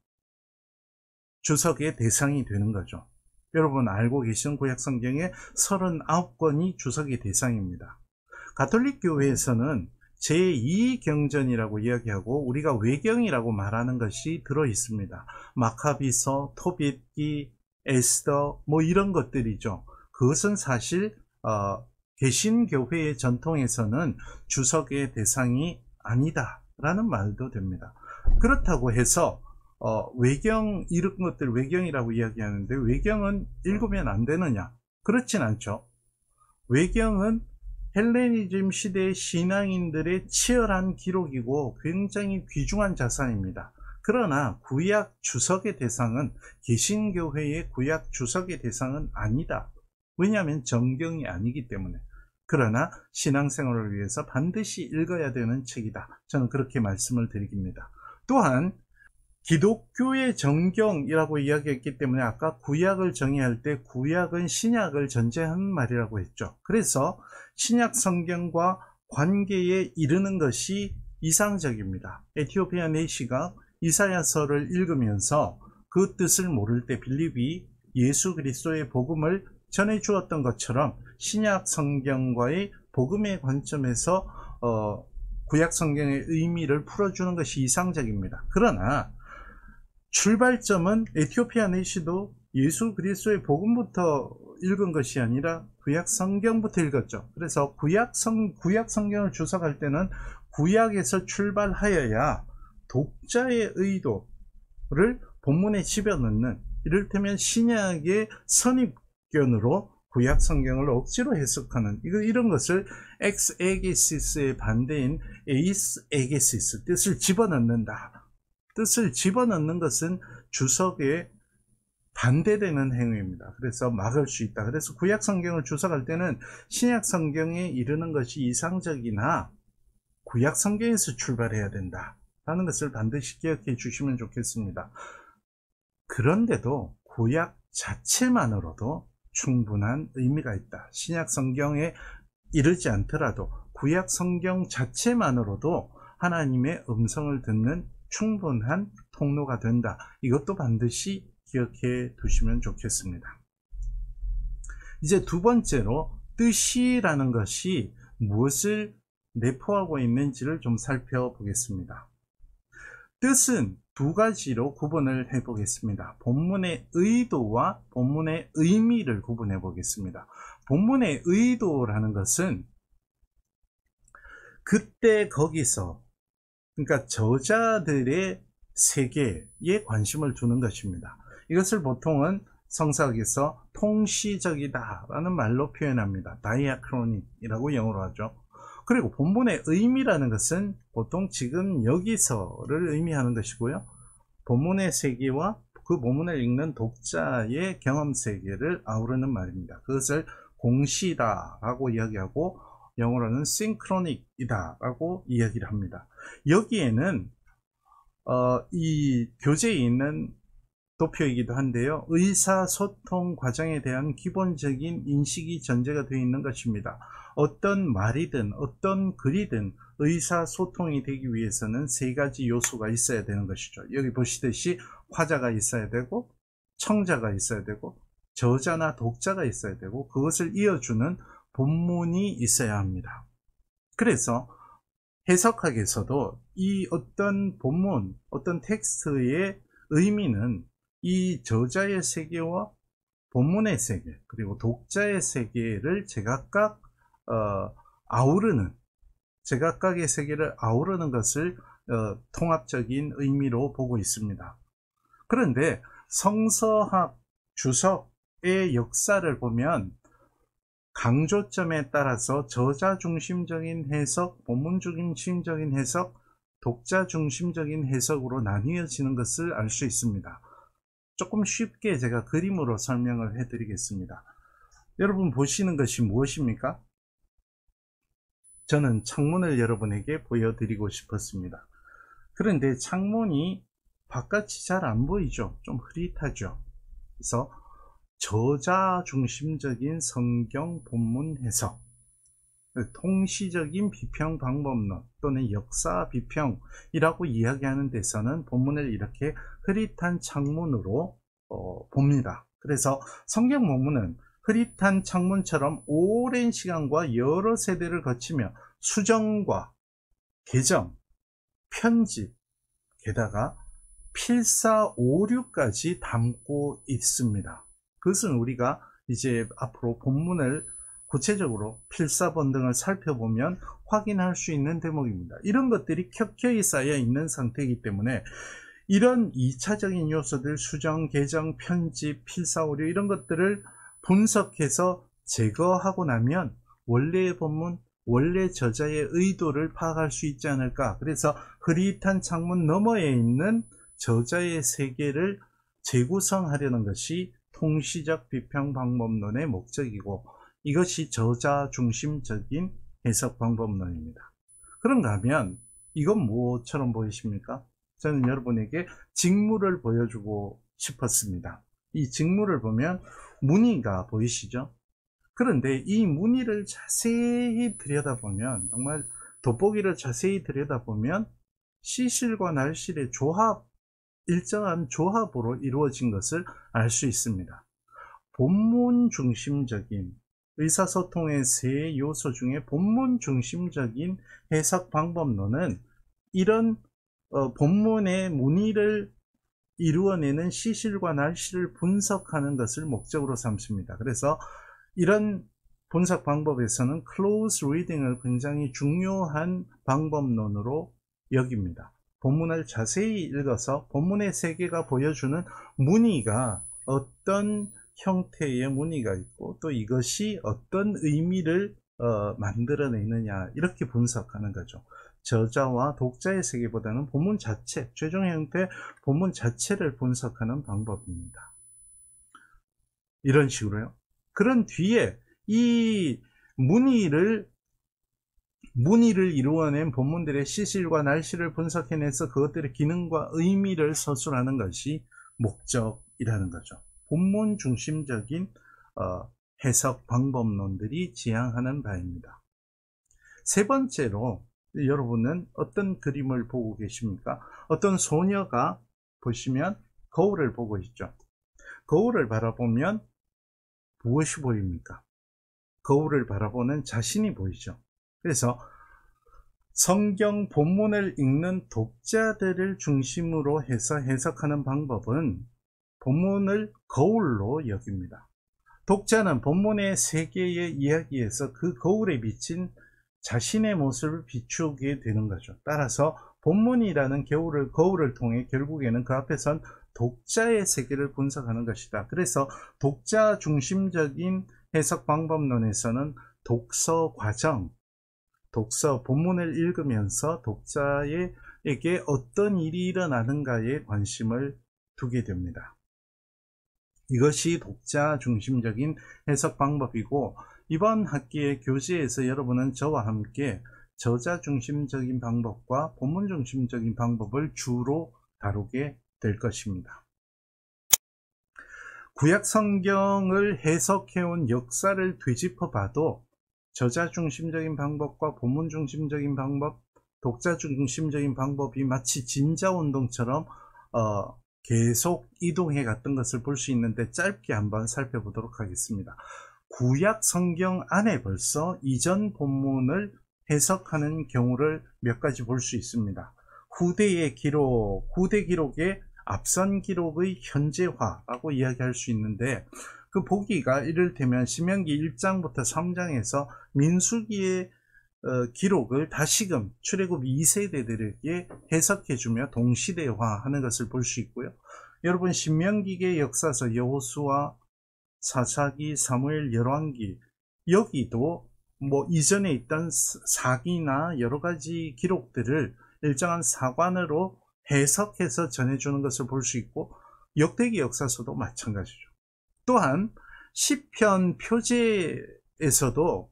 주석의 대상이 되는 거죠. 여러분 알고 계시는 구약성경의 39권이 주석의 대상입니다. 가톨릭 교회에서는 제2경전이라고 이야기하고 우리가 외경이라고 말하는 것이 들어있습니다. 마카비서, 토빗기, 에스더 뭐 이런 것들이죠. 그것은 사실 개신교회의 전통에서는 주석의 대상이 아니다 라는 말도 됩니다. 그렇다고 해서 외경 이런 것들 외경이라고 이야기하는데 외경은 읽으면 안 되느냐? 그렇진 않죠. 외경은 헬레니즘 시대의 신앙인들의 치열한 기록이고 굉장히 귀중한 자산입니다. 그러나 구약 주석의 대상은 개신교회의 구약 주석의 대상은 아니다. 왜냐하면 정경이 아니기 때문에. 그러나 신앙생활을 위해서 반드시 읽어야 되는 책이다. 저는 그렇게 말씀을 드립니다. 또한 기독교의 정경이라고 이야기했기 때문에 아까 구약을 정의할 때 구약은 신약을 전제하는 말이라고 했죠. 그래서 신약 성경과 관계에 이르는 것이 이상적입니다. 에티오피아 내시가 이사야서를 읽으면서 그 뜻을 모를 때 빌립이 예수 그리스도의 복음을 전해 주었던 것처럼 신약 성경과의 복음의 관점에서 구약 성경의 의미를 풀어주는 것이 이상적입니다. 그러나 출발점은 에티오피아 내시도 예수 그리스도의 복음부터 읽은 것이 아니라 구약 성경부터 읽었죠. 그래서 구약 성경을 주석할 때는 구약에서 출발하여야 독자의 의도를 본문에 집어넣는, 이를테면 신약의 선입견으로 구약 성경을 억지로 해석하는 이런 것을 엑스에게시스의 반대인 에이스에게시스, 뜻을 집어넣는다. 뜻을 집어넣는 것은 주석에 반대되는 행위입니다. 그래서 막을 수 있다. 그래서 구약 성경을 주석할 때는 신약 성경에 이르는 것이 이상적이나 구약 성경에서 출발해야 된다 라는 것을 반드시 기억해 주시면 좋겠습니다. 그런데도 구약 자체만으로도 충분한 의미가 있다. 신약 성경에 이르지 않더라도 구약 성경 자체만으로도 하나님의 음성을 듣는 충분한 통로가 된다. 이것도 반드시 기억해 두시면 좋겠습니다. 이제 두 번째로 뜻이라는 것이 무엇을 내포하고 있는지를 좀 살펴보겠습니다. 뜻은 두 가지로 구분을 해보겠습니다. 본문의 의도와 본문의 의미를 구분해 보겠습니다. 본문의 의도라는 것은 그때 거기서, 그러니까 저자들의 세계에 관심을 두는 것입니다. 이것을 보통은 성서학에서 통시적이다 라는 말로 표현합니다. 다이아크로닉이라고 영어로 하죠. 그리고 본문의 의미라는 것은 보통 지금 여기서를 의미하는 것이고요. 본문의 세계와 그 본문을 읽는 독자의 경험 세계를 아우르는 말입니다. 그것을 공시다 라고 이야기하고 영어로는 synchronic이다 라고 이야기를 합니다. 여기에는 이 교재에 있는 도표이기도 한데요. 의사소통 과정에 대한 기본적인 인식이 전제가 되어 있는 것입니다. 어떤 말이든 어떤 글이든 의사소통이 되기 위해서는 세 가지 요소가 있어야 되는 것이죠. 여기 보시듯이 화자가 있어야 되고, 청자가 있어야 되고, 저자나 독자가 있어야 되고, 그것을 이어주는 본문이 있어야 합니다. 그래서 해석학에서도 이 어떤 본문, 어떤 텍스트의 의미는 이 저자의 세계와 본문의 세계, 그리고 독자의 세계를 제각각 아우르는, 제각각의 세계를 아우르는 것을 통합적인 의미로 보고 있습니다. 그런데 성서학 주석의 역사를 보면 강조점에 따라서 저자 중심적인 해석, 본문 중심적인 해석, 독자 중심적인 해석으로 나뉘어지는 것을 알 수 있습니다. 조금 쉽게 제가 그림으로 설명을 해드리겠습니다. 여러분 보시는 것이 무엇입니까? 저는 창문을 여러분에게 보여드리고 싶었습니다. 그런데 창문이 바깥이 잘 안 보이죠? 좀 흐릿하죠? 그래서 저자 중심적인 성경 본문 해석, 통시적인 비평 방법론 또는 역사 비평이라고 이야기하는 데서는 본문을 이렇게 흐릿한 창문으로 봅니다. 그래서 성경 본문은 흐릿한 창문처럼 오랜 시간과 여러 세대를 거치며 수정과 개정, 편집, 게다가 필사오류까지 담고 있습니다. 그것은 우리가 이제 앞으로 본문을 구체적으로 필사본 등을 살펴보면 확인할 수 있는 대목입니다. 이런 것들이 켜켜이 쌓여 있는 상태이기 때문에 이런 2차적인 요소들, 수정, 개정, 편집, 필사오류 이런 것들을 분석해서 제거하고 나면 원래의 본문, 원래 저자의 의도를 파악할 수 있지 않을까. 그래서 흐릿한 창문 너머에 있는 저자의 세계를 재구성하려는 것이 통시적 비평 방법론의 목적이고, 이것이 저자 중심적인 해석 방법론입니다. 그런가 하면 이건 뭐처럼 보이십니까? 저는 여러분에게 직무를 보여주고 싶었습니다. 이 직무를 보면 무늬가 보이시죠? 그런데 이 무늬를 자세히 들여다보면, 정말 돋보기를 자세히 들여다보면 시실과 날실의 조합, 일정한 조합으로 이루어진 것을 알 수 있습니다. 본문 중심적인 의사소통의 세 요소 중에 본문 중심적인 해석 방법론은 이런 본문의 무늬를 이루어내는 시실과 날실을 분석하는 것을 목적으로 삼습니다. 그래서 이런 분석 방법에서는 close reading을 굉장히 중요한 방법론으로 여깁니다. 본문을 자세히 읽어서 본문의 세계가 보여주는 무늬가 어떤 형태의 무늬가 있고 또 이것이 어떤 의미를 만들어내느냐, 이렇게 분석하는 거죠. 저자와 독자의 세계보다는 본문 자체, 최종 형태 본문 자체를 분석하는 방법입니다. 이런 식으로요. 그런 뒤에 이 무늬를 이루어낸 본문들의 시실과 날실을 분석해내서 그것들의 기능과 의미를 서술하는 것이 목적이라는 거죠. 본문 중심적인 해석 방법론들이 지향하는 바입니다. 세 번째로, 여러분은 어떤 그림을 보고 계십니까? 어떤 소녀가 보시면 거울을 보고 있죠. 거울을 바라보면 무엇이 보입니까? 거울을 바라보는 자신이 보이죠. 그래서 성경 본문을 읽는 독자들을 중심으로 해서 해석하는 방법은 본문을 거울로 여깁니다. 독자는 본문의 세계의 이야기에서 그 거울에 비친 자신의 모습을 비추게 되는 거죠. 따라서 본문이라는 거울을 통해 결국에는 그 앞에선 독자의 세계를 분석하는 것이다. 그래서 독자 중심적인 해석 방법론에서는 독서 과정, 본문을 읽으면서 독자에게 어떤 일이 일어나는가에 관심을 두게 됩니다. 이것이 독자 중심적인 해석 방법이고, 이번 학기의 교재에서 여러분은 저와 함께 저자 중심적인 방법과 본문 중심적인 방법을 주로 다루게 될 것입니다. 구약 성경을 해석해온 역사를 되짚어 봐도 저자 중심적인 방법과 본문 중심적인 방법, 독자 중심적인 방법이 마치 진자운동처럼 계속 이동해 갔던 것을 볼 수 있는데, 짧게 한번 살펴보도록 하겠습니다. 구약 성경 안에 벌써 이전 본문을 해석하는 경우를 몇 가지 볼 수 있습니다. 후대 기록의 앞선 기록의 현재화라고 이야기할 수 있는데, 그 보기가 이를테면 신명기 1장부터 3장에서 민수기의 기록을 다시금 출애굽 2세대들에게 해석해주며 동시대화하는 것을 볼 수 있고요. 여러분, 신명기의 역사서 여호수아, 사사기, 사무엘, 열왕기, 여기도 이전에 있던 사기나 여러 가지 기록들을 일정한 사관으로 해석해서 전해주는 것을 볼 수 있고, 역대기 역사서도 마찬가지죠. 또한 시편 표제에서도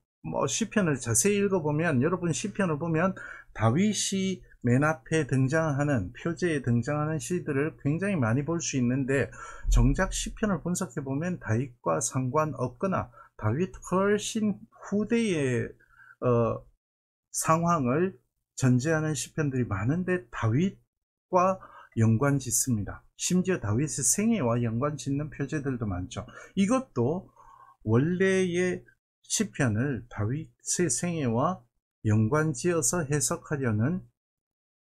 시편을 자세히 읽어보면, 여러분 시편을 보면 다윗이 맨 앞에 등장하는, 표제에 등장하는 시들을 굉장히 많이 볼 수 있는데, 정작 시편을 분석해보면 다윗과 상관없거나 다윗 훨씬 후대의 상황을 전제하는 시편들이 많은데, 다윗과 연관 짓습니다. 심지어 다윗의 생애와 연관 짓는 표제들도 많죠. 이것도 원래의 시편을 다윗의 생애와 연관 지어서 해석하려는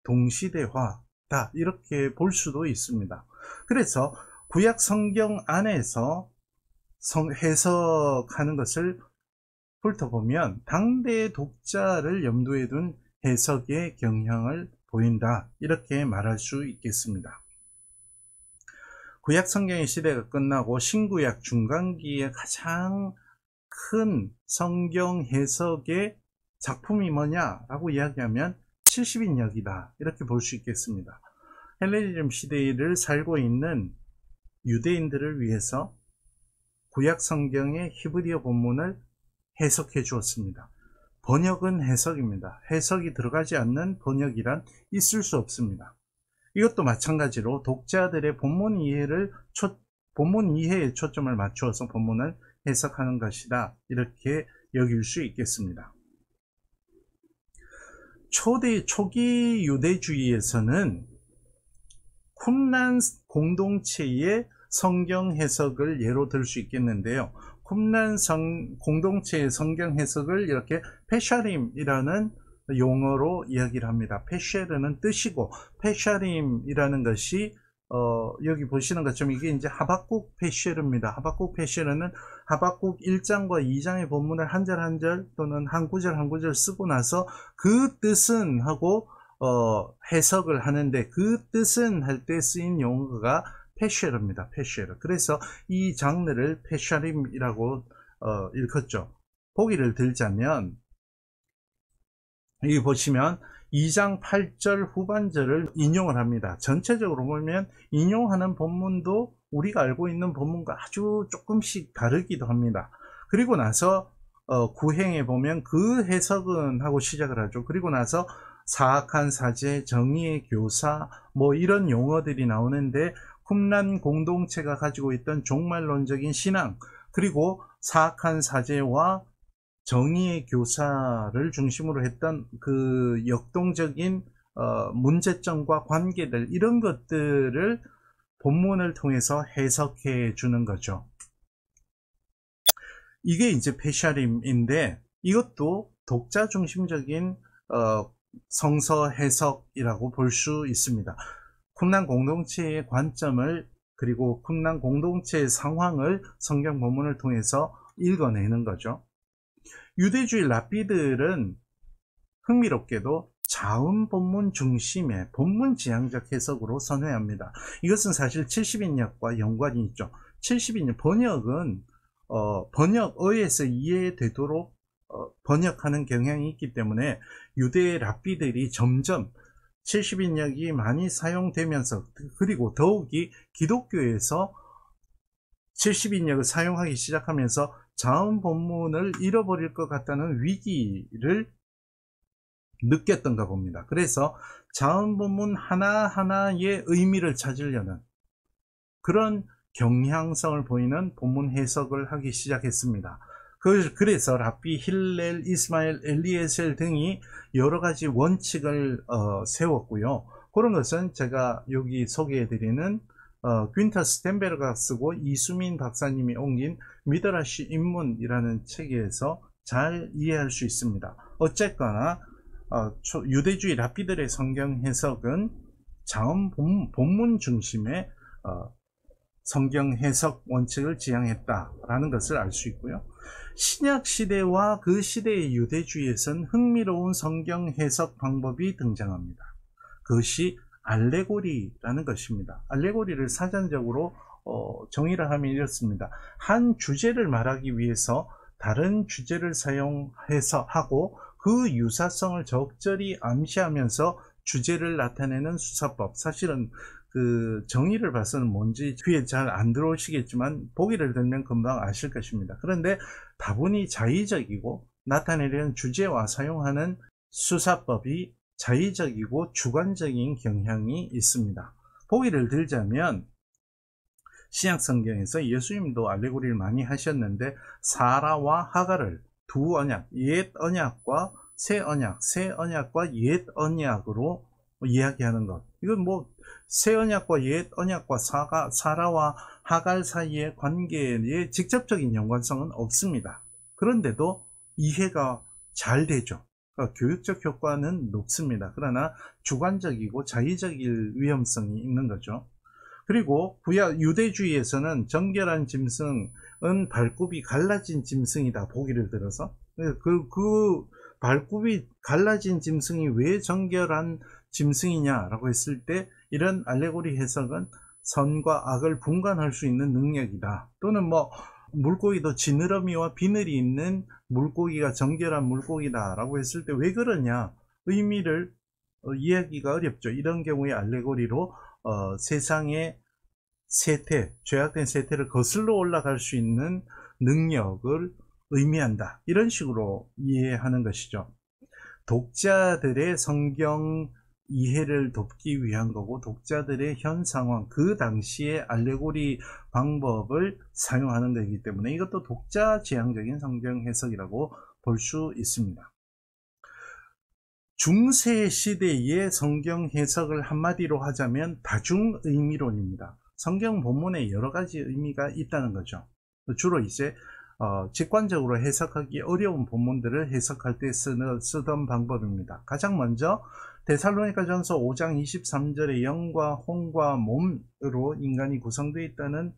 동시대화다, 이렇게 볼 수도 있습니다. 그래서 구약 성경 안에서 해석하는 것을 훑어보면 당대의 독자를 염두에 둔 해석의 경향을 보인다, 이렇게 말할 수 있겠습니다. 구약 성경의 시대가 끝나고 신구약 중간기에 가장 큰 성경 해석의 작품이 뭐냐라고 이야기하면 70인역이다, 이렇게 볼 수 있겠습니다. 헬레니즘 시대를 살고 있는 유대인들을 위해서 구약 성경의 히브리어 본문을 해석해 주었습니다. 번역은 해석입니다. 해석이 들어가지 않는 번역이란 있을 수 없습니다. 이것도 마찬가지로 독자들의 본문 이해에 초점을 맞추어서 본문을 해석하는 것이다, 이렇게 여길 수 있겠습니다. 초기 유대주의에서는 쿰란 공동체의 성경 해석을 예로 들 수 있겠는데요. 쿰란 공동체의 성경 해석을 이렇게 페샤림이라는 용어로 이야기를 합니다. 페쉐르는 뜻이고, 페샤림이라는 것이 여기 보시는 것처럼 이게 이제 하박국 페쉐르입니다. 하박국 페쉐르는 하박국 1장과 2장의 본문을 한 절 한 절 또는 한 구절 한 구절 쓰고 나서 그 뜻은 하고 해석을 하는데, 그 뜻은 할 때 쓰인 용어가 페쉐르입니다. 페쉐르. 그래서 이 장르를 페샤림이라고 일컫죠. 보기를 들자면, 여기 보시면 2장 8절 후반절을 인용을 합니다. 전체적으로 보면 인용하는 본문도 우리가 알고 있는 본문과 아주 조금씩 다르기도 합니다. 그리고 나서 구행에 보면 그 해석은 하고 시작을 하죠. 그리고 나서 사악한 사제, 정의의 교사, 뭐 이런 용어들이 나오는데, 쿰란 공동체가 가지고 있던 종말론적인 신앙, 그리고 사악한 사제와 정의의 교사를 중심으로 했던 그 역동적인 문제점과 관계들, 이런 것들을 본문을 통해서 해석해 주는 거죠. 이게 이제 페샤림인데, 이것도 독자 중심적인 성서 해석이라고 볼 수 있습니다. 쿰란 공동체의 관점을, 그리고 쿰란 공동체의 상황을 성경 본문을 통해서 읽어내는 거죠. 유대주의 랍비들은 흥미롭게도 자음 본문 중심의 본문 지향적 해석으로 선회합니다. 이것은 사실 70인역과 연관이 있죠. 70인역 번역은 번역어에서 이해되도록 번역하는 경향이 있기 때문에 유대 랍비들이 점점 70인역이 많이 사용되면서, 그리고 더욱이 기독교에서 70인역을 사용하기 시작하면서 자음 본문을 잃어버릴 것 같다는 위기를 느꼈던가 봅니다. 그래서 자음 본문 하나하나의 의미를 찾으려는 그런 경향성을 보이는 본문 해석을 하기 시작했습니다. 그래서 랍비 힐렐, 이스마엘, 엘리에셀 등이 여러 가지 원칙을 세웠고요. 그런 것은 제가 여기 소개해드리는 귄터 스텐베르가 쓰고 이수민 박사님이 옮긴 미드라시 입문이라는 책에서 잘 이해할 수 있습니다. 어쨌거나 유대주의 랍비들의 성경 해석은 자음 본문 중심의 성경 해석 원칙을 지향했다라는 것을 알 수 있고요. 신약 시대와 그 시대의 유대주의에서는 흥미로운 성경 해석 방법이 등장합니다. 그것이 알레고리라는 것입니다. 알레고리를 사전적으로 정의를 하면 이렇습니다. 한 주제를 말하기 위해서 다른 주제를 사용해서 하고, 그 유사성을 적절히 암시하면서 주제를 나타내는 수사법. 사실은 그 정의를 봐서는 뭔지 귀에 잘 안 들어오시겠지만 보기를 들면 금방 아실 것입니다. 그런데 다분히 자의적이고 나타내려는 주제와 사용하는 수사법이 자의적이고 주관적인 경향이 있습니다. 보기를 들자면 신약 성경에서 예수님도 알레고리를 많이 하셨는데, 사라와 하가를 두 언약, 옛 언약과 새 언약, 새 언약과 옛 언약으로 이야기하는 것. 이건 뭐 새 언약과 옛 언약과 사라와 하갈 사이의 관계에 직접적인 연관성은 없습니다. 그런데도 이해가 잘 되죠. 그러니까 교육적 효과는 높습니다. 그러나 주관적이고 자의적일 위험성이 있는 거죠. 그리고 구약 유대주의에서는 정결한 짐승은 발굽이 갈라진 짐승이다, 보기를 들어서. 그 발굽이 갈라진 짐승이 왜 정결한 짐승이냐라고 했을 때, 이런 알레고리 해석은 선과 악을 분간할 수 있는 능력이다. 또는 뭐 물고기도 지느러미와 비늘이 있는 물고기가 정결한 물고기다 라고 했을 때 왜 그러냐, 의미를 이해하기가 어렵죠. 이런 경우에 알레고리로 세상의 세태, 죄악된 세태를 거슬러 올라갈 수 있는 능력을 의미한다, 이런 식으로 이해하는 것이죠. 독자들의 성경 이해를 돕기 위한 거고, 독자들의 현 상황, 그 당시의 알레고리 방법을 사용하는 것이기 때문에 이것도 독자 지향적인 성경 해석이라고 볼 수 있습니다. 중세 시대의 성경 해석을 한마디로 하자면 다중의미론입니다. 성경 본문에 여러 가지 의미가 있다는 거죠. 주로 이제 직관적으로 해석하기 어려운 본문들을 해석할 때 쓰던 방법입니다. 가장 먼저 데살로니가전서 5장 23절에 영과 혼과 몸으로 인간이 구성되어 있다는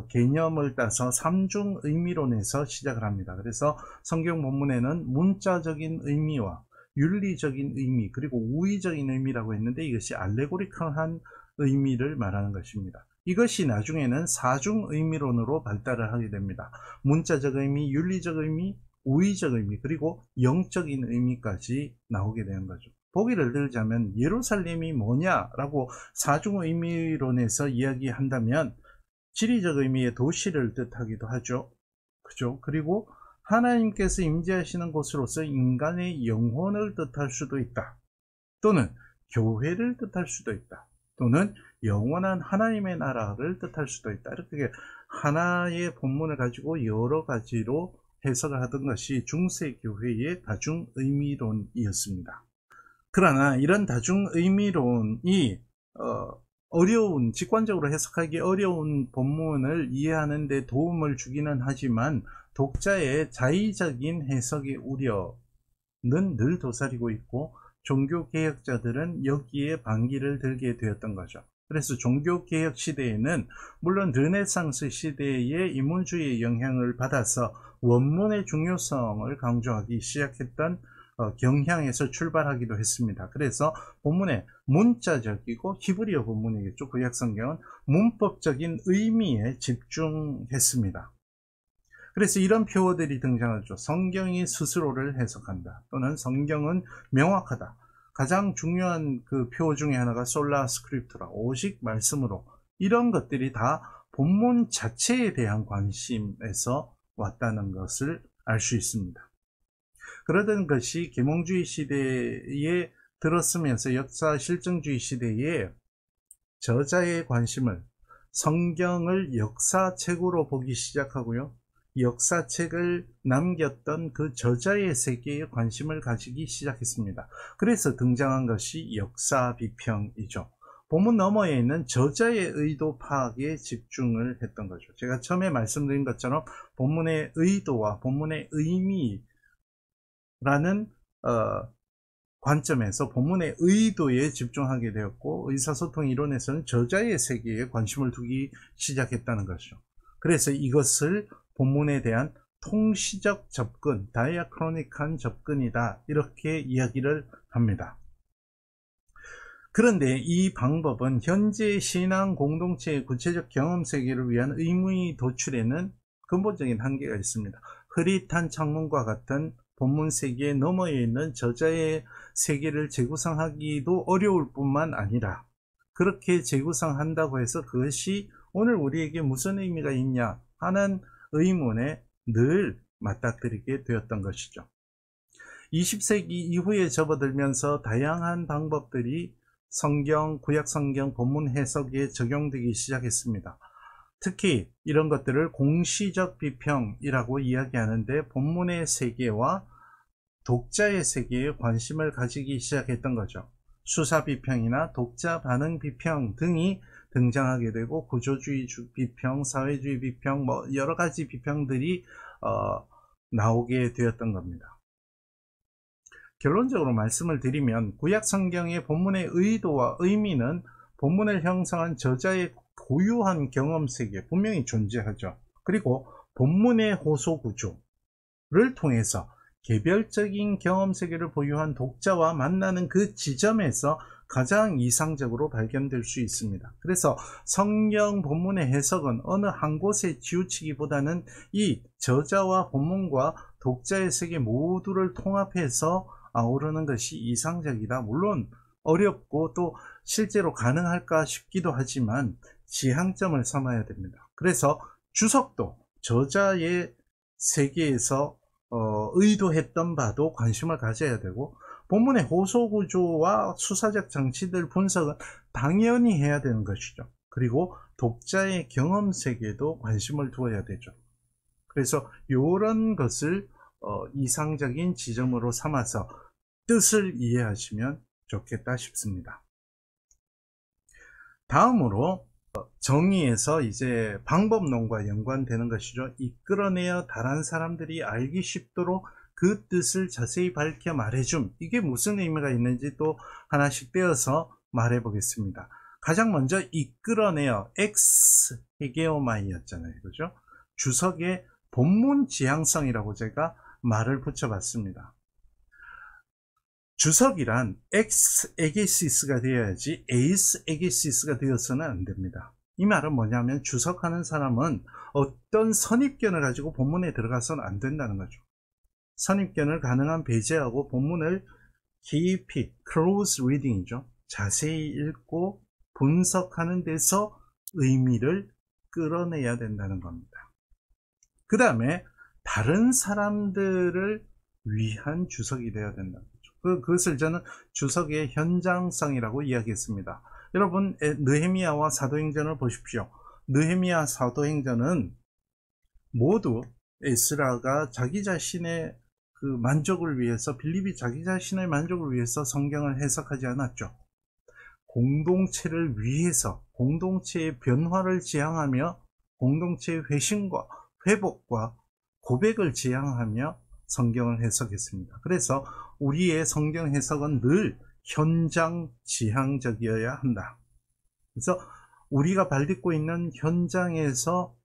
개념을 따서 삼중 의미론에서 시작을 합니다. 그래서 성경 본문에는 문자적인 의미와 윤리적인 의미, 그리고 우의적인 의미라고 했는데, 이것이 알레고리컬한 의미를 말하는 것입니다. 이것이 나중에는 사중 의미론으로 발달을 하게 됩니다. 문자적 의미, 윤리적 의미, 우의적 의미, 그리고 영적인 의미까지 나오게 되는 거죠. 보기를 들자면 예루살렘이 뭐냐라고 사중 의미론에서 이야기한다면 지리적 의미의 도시를 뜻하기도 하죠. 그죠? 그리고 하나님께서 임재하시는 곳으로서 인간의 영혼을 뜻할 수도 있다. 또는 교회를 뜻할 수도 있다. 또는 영원한 하나님의 나라를 뜻할 수도 있다. 이렇게 하나의 본문을 가지고 여러 가지로 해석을 하던 것이 중세 교회의 다중의미론이었습니다. 그러나 이런 다중의미론이 어려운, 직관적으로 해석하기 어려운 본문을 이해하는 데 도움을 주기는 하지만 독자의 자의적인 해석의 우려는 늘 도사리고 있고, 종교개혁자들은 여기에 반기를 들게 되었던 거죠. 그래서 종교개혁 시대에는 물론 르네상스 시대의 인문주의의 영향을 받아서 원문의 중요성을 강조하기 시작했던 경향에서 출발하기도 했습니다. 그래서 본문에 문자적이고, 히브리어 본문이겠죠, 구약성경은 문법적인 의미에 집중했습니다. 그래서 이런 표어들이 등장하죠. 성경이 스스로를 해석한다, 또는 성경은 명확하다. 가장 중요한 그 표어 중에 하나가 솔라 스크립트라, 오직 말씀으로. 이런 것들이 다 본문 자체에 대한 관심에서 왔다는 것을 알 수 있습니다. 그러던 것이 계몽주의 시대에 들었으면서 역사 실증주의 시대에 저자의 관심을 성경을 역사책으로 보기 시작하고요, 역사책을 남겼던 그 저자의 세계에 관심을 가지기 시작했습니다. 그래서 등장한 것이 역사 비평이죠. 본문 너머에 있는 저자의 의도 파악에 집중을 했던 거죠. 제가 처음에 말씀드린 것처럼 본문의 의도와 본문의 의미라는 관점에서 본문의 의도에 집중하게 되었고, 의사소통 이론에서는 저자의 세계에 관심을 두기 시작했다는 것이죠. 그래서 이것을 본문에 대한 통시적 접근, 다이아크로닉한 접근이다, 이렇게 이야기를 합니다. 그런데 이 방법은 현재 신앙 공동체의 구체적 경험 세계를 위한 의미 도출에는 근본적인 한계가 있습니다. 흐릿한 창문과 같은 본문 세계 너머에 있는 저자의 세계를 재구성하기도 어려울 뿐만 아니라, 그렇게 재구성한다고 해서 그것이 오늘 우리에게 무슨 의미가 있냐 하는 의문에 늘 맞닥뜨리게 되었던 것이죠. 20세기 이후에 접어들면서 다양한 방법들이 성경, 구약성경 본문 해석에 적용되기 시작했습니다. 특히 이런 것들을 공시적 비평이라고 이야기하는데, 본문의 세계와 독자의 세계에 관심을 가지기 시작했던 거죠. 수사 비평이나 독자 반응 비평 등이 등장하게 되고, 구조주의 비평, 사회주의 비평, 뭐 여러 가지 비평들이 나오게 되었던 겁니다. 결론적으로 말씀을 드리면, 구약 성경의 본문의 의도와 의미는 본문을 형성한 저자의 고유한 경험 세계 분명히 존재하죠. 그리고 본문의 호소 구조를 통해서 개별적인 경험 세계를 보유한 독자와 만나는 그 지점에서 가장 이상적으로 발견될 수 있습니다. 그래서 성경 본문의 해석은 어느 한 곳에 치우치기보다는 이 저자와 본문과 독자의 세계 모두를 통합해서 아우르는 것이 이상적이다. 물론 어렵고 또 실제로 가능할까 싶기도 하지만 지향점을 삼아야 됩니다. 그래서 주석도 저자의 세계에서 의도했던 바도 관심을 가져야 되고, 본문의 호소 구조와 수사적 장치들 분석은 당연히 해야 되는 것이죠. 그리고 독자의 경험 세계도 관심을 두어야 되죠. 그래서 이런 것을 이상적인 지점으로 삼아서 뜻을 이해하시면 좋겠다 싶습니다. 다음으로 정의에서 이제 방법론과 연관되는 것이죠. 이끌어내어 다른 사람들이 알기 쉽도록 그 뜻을 자세히 밝혀 말해줌. 이게 무슨 의미가 있는지 또 하나씩 떼어서 말해 보겠습니다. 가장 먼저 이끌어내어 엑스 헤게오마이였잖아요. 그죠? 주석의 본문 지향성이라고 제가 말을 붙여봤습니다. 주석이란 엑스 에게시스가 되어야지 에이스 에게시스가 되어서는 안 됩니다. 이 말은 뭐냐면, 주석하는 사람은 어떤 선입견을 가지고 본문에 들어가서는 안 된다는 거죠. 선입견을 가능한 배제하고 본문을 깊이, close reading이죠. 자세히 읽고 분석하는 데서 의미를 끌어내야 된다는 겁니다. 그 다음에 다른 사람들을 위한 주석이 되어야 된다는 거죠. 그것을 저는 주석의 현장성이라고 이야기했습니다. 여러분, 느헤미야와 사도행전을 보십시오. 느헤미야 사도행전은 모두 에스라가 자기 자신의 그 만족을 위해서, 빌립이 자기 자신의 만족을 위해서 성경을 해석하지 않았죠. 공동체를 위해서, 공동체의 변화를 지향하며, 공동체의 회심과 회복과 고백을 지향하며 성경을 해석했습니다. 그래서 우리의 성경 해석은 늘 현장 지향적이어야 한다. 그래서 우리가 발딛고 있는 현장에서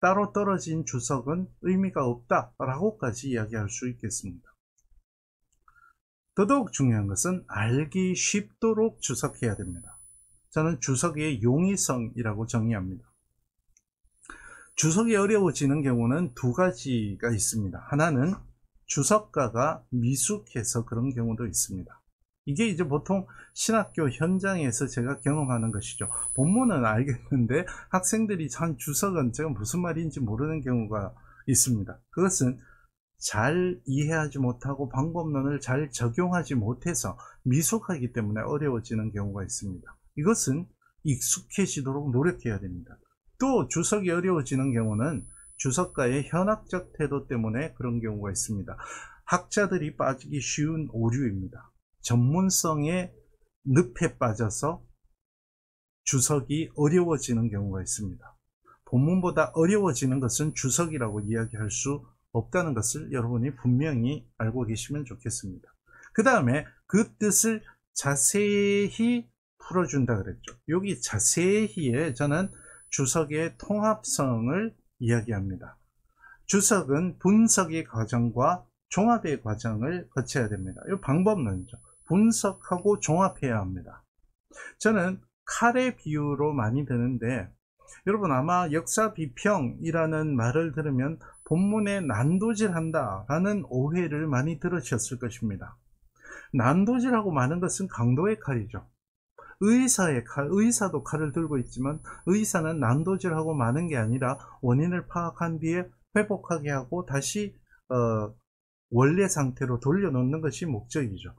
따로 떨어진 주석은 의미가 없다라고까지 이야기할 수 있겠습니다. 더더욱 중요한 것은 알기 쉽도록 주석해야 됩니다. 저는 주석의 용이성이라고 정의합니다. 주석이 어려워지는 경우는 두 가지가 있습니다. 하나는 주석가가 미숙해서 그런 경우도 있습니다. 이게 이제 보통 신학교 현장에서 제가 경험하는 것이죠. 본문은 알겠는데 학생들이 참 주석은 제가 무슨 말인지 모르는 경우가 있습니다. 그것은 잘 이해하지 못하고 방법론을 잘 적용하지 못해서 미숙하기 때문에 어려워지는 경우가 있습니다. 이것은 익숙해지도록 노력해야 됩니다. 또 주석이 어려워지는 경우는 주석가의 현학적 태도 때문에 그런 경우가 있습니다. 학자들이 빠지기 쉬운 오류입니다. 전문성의 늪에 빠져서 주석이 어려워지는 경우가 있습니다. 본문보다 어려워지는 것은 주석이라고 이야기할 수 없다는 것을 여러분이 분명히 알고 계시면 좋겠습니다. 그 다음에 그 뜻을 자세히 풀어준다 그랬죠. 여기 자세히에 저는 주석의 통합성을 이야기합니다. 주석은 분석의 과정과 종합의 과정을 거쳐야 됩니다. 이 방법론이죠. 분석하고 종합해야 합니다. 저는 칼의 비유로 많이 드는데, 여러분 아마 역사 비평이라는 말을 들으면 본문에 난도질한다 라는 오해를 많이 들으셨을 것입니다. 난도질하고 많은 것은 강도의 칼이죠. 의사의 칼, 의사도 칼을 들고 있지만 의사는 난도질하고 마는 게 아니라 원인을 파악한 뒤에 회복하게 하고 다시 원래 상태로 돌려놓는 것이 목적이죠.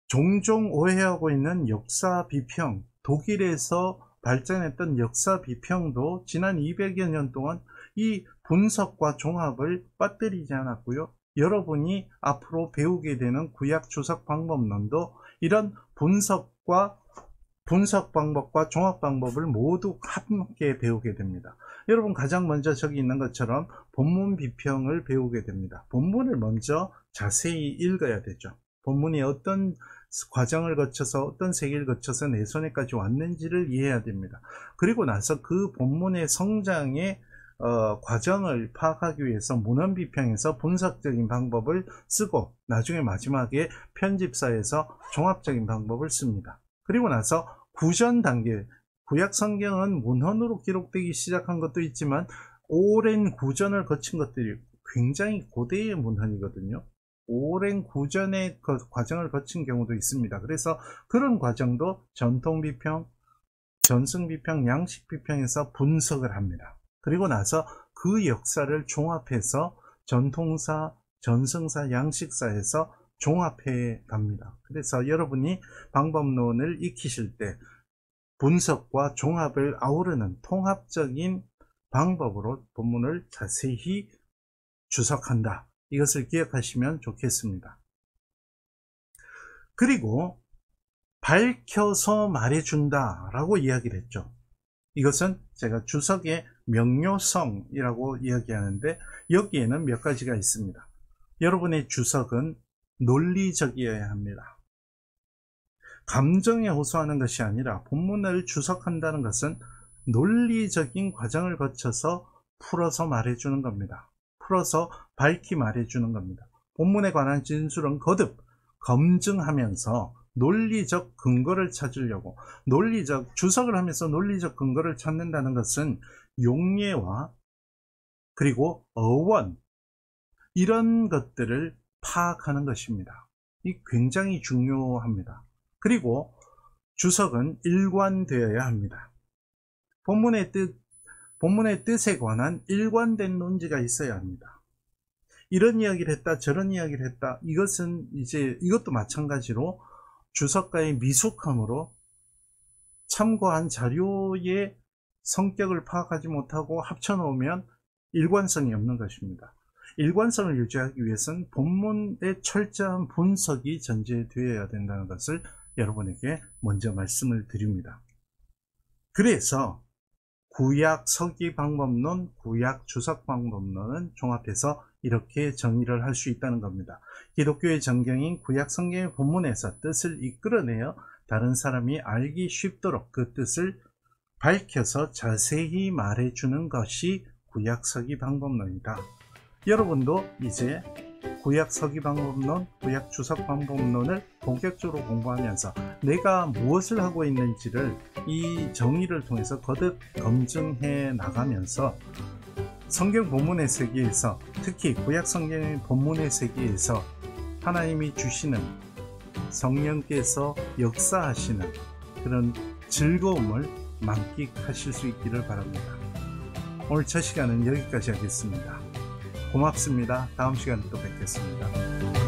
종종 오해하고 있는 역사 비평, 독일에서 발전했던 역사 비평도 지난 200여 년 동안 이 분석과 종합을 빠뜨리지 않았고요. 여러분이 앞으로 배우게 되는 구약 주석 방법론도 이런 분석 방법과 종합 방법을 모두 함께 배우게 됩니다. 여러분, 가장 먼저 저기 있는 것처럼 본문 비평을 배우게 됩니다. 본문을 먼저 자세히 읽어야 되죠. 본문이 어떤 과정을 거쳐서, 어떤 세계를 거쳐서 내 손에까지 왔는지를 이해해야 됩니다. 그리고 나서 그 본문의 성장의 과정을 파악하기 위해서 문헌 비평에서 분석적인 방법을 쓰고, 나중에 마지막에 편집사에서 종합적인 방법을 씁니다. 그리고 나서 구전 단계, 구약 성경은 문헌으로 기록되기 시작한 것도 있지만 오랜 구전을 거친 것들이 굉장히 고대의 문헌이거든요. 오랜 구전의 과정을 거친 경우도 있습니다. 그래서 그런 과정도 전통 비평, 전승 비평, 양식 비평에서 분석을 합니다. 그리고 나서 그 역사를 종합해서 전통사, 전승사, 양식사에서 종합해 갑니다. 그래서 여러분이 방법론을 익히실 때 분석과 종합을 아우르는 통합적인 방법으로 본문을 자세히 주석한다. 이것을 기억하시면 좋겠습니다. 그리고 밝혀서 말해준다 라고 이야기를 했죠. 이것은 제가 주석의 명료성이라고 이야기하는데, 여기에는 몇 가지가 있습니다. 여러분의 주석은 논리적이어야 합니다. 감정에 호소하는 것이 아니라 본문을 주석한다는 것은 논리적인 과정을 거쳐서 풀어서 말해주는 겁니다. 풀어서 밝히 말해주는 겁니다. 본문에 관한 진술은 거듭 검증하면서 논리적 근거를 찾으려고, 주석을 하면서 논리적 근거를 찾는다는 것은 용례와 그리고 어원, 이런 것들을 파악하는 것입니다. 이 굉장히 중요합니다. 그리고 주석은 일관되어야 합니다. 본문의 뜻에 관한 일관된 논지가 있어야 합니다. 이런 이야기를 했다, 저런 이야기를 했다, 이것도 마찬가지로 주석가의 미숙함으로 참고한 자료의 성격을 파악하지 못하고 합쳐놓으면 일관성이 없는 것입니다. 일관성을 유지하기 위해서는 본문의 철저한 분석이 전제되어야 된다는 것을 여러분에게 먼저 말씀을 드립니다. 그래서 구약 서기 방법론, 구약 주석 방법론은 종합해서 이렇게 정의를 할 수 있다는 겁니다. 기독교의 정경인 구약 성경의 본문에서 뜻을 이끌어내어 다른 사람이 알기 쉽도록 그 뜻을 밝혀서 자세히 말해주는 것이 구약 서기 방법론이다. 여러분도 이제 구약 서기 방법론, 구약 주석 방법론을 본격적으로 공부하면서 내가 무엇을 하고 있는지를 이 정의를 통해서 거듭 검증해 나가면서 성경 본문의 세계에서, 특히 구약 성경의 본문의 세계에서 하나님이 주시는, 성령께서 역사하시는 그런 즐거움을 만끽하실 수 있기를 바랍니다. 오늘 첫 시간은 여기까지 하겠습니다. 고맙습니다. 다음 시간에 또 뵙겠습니다.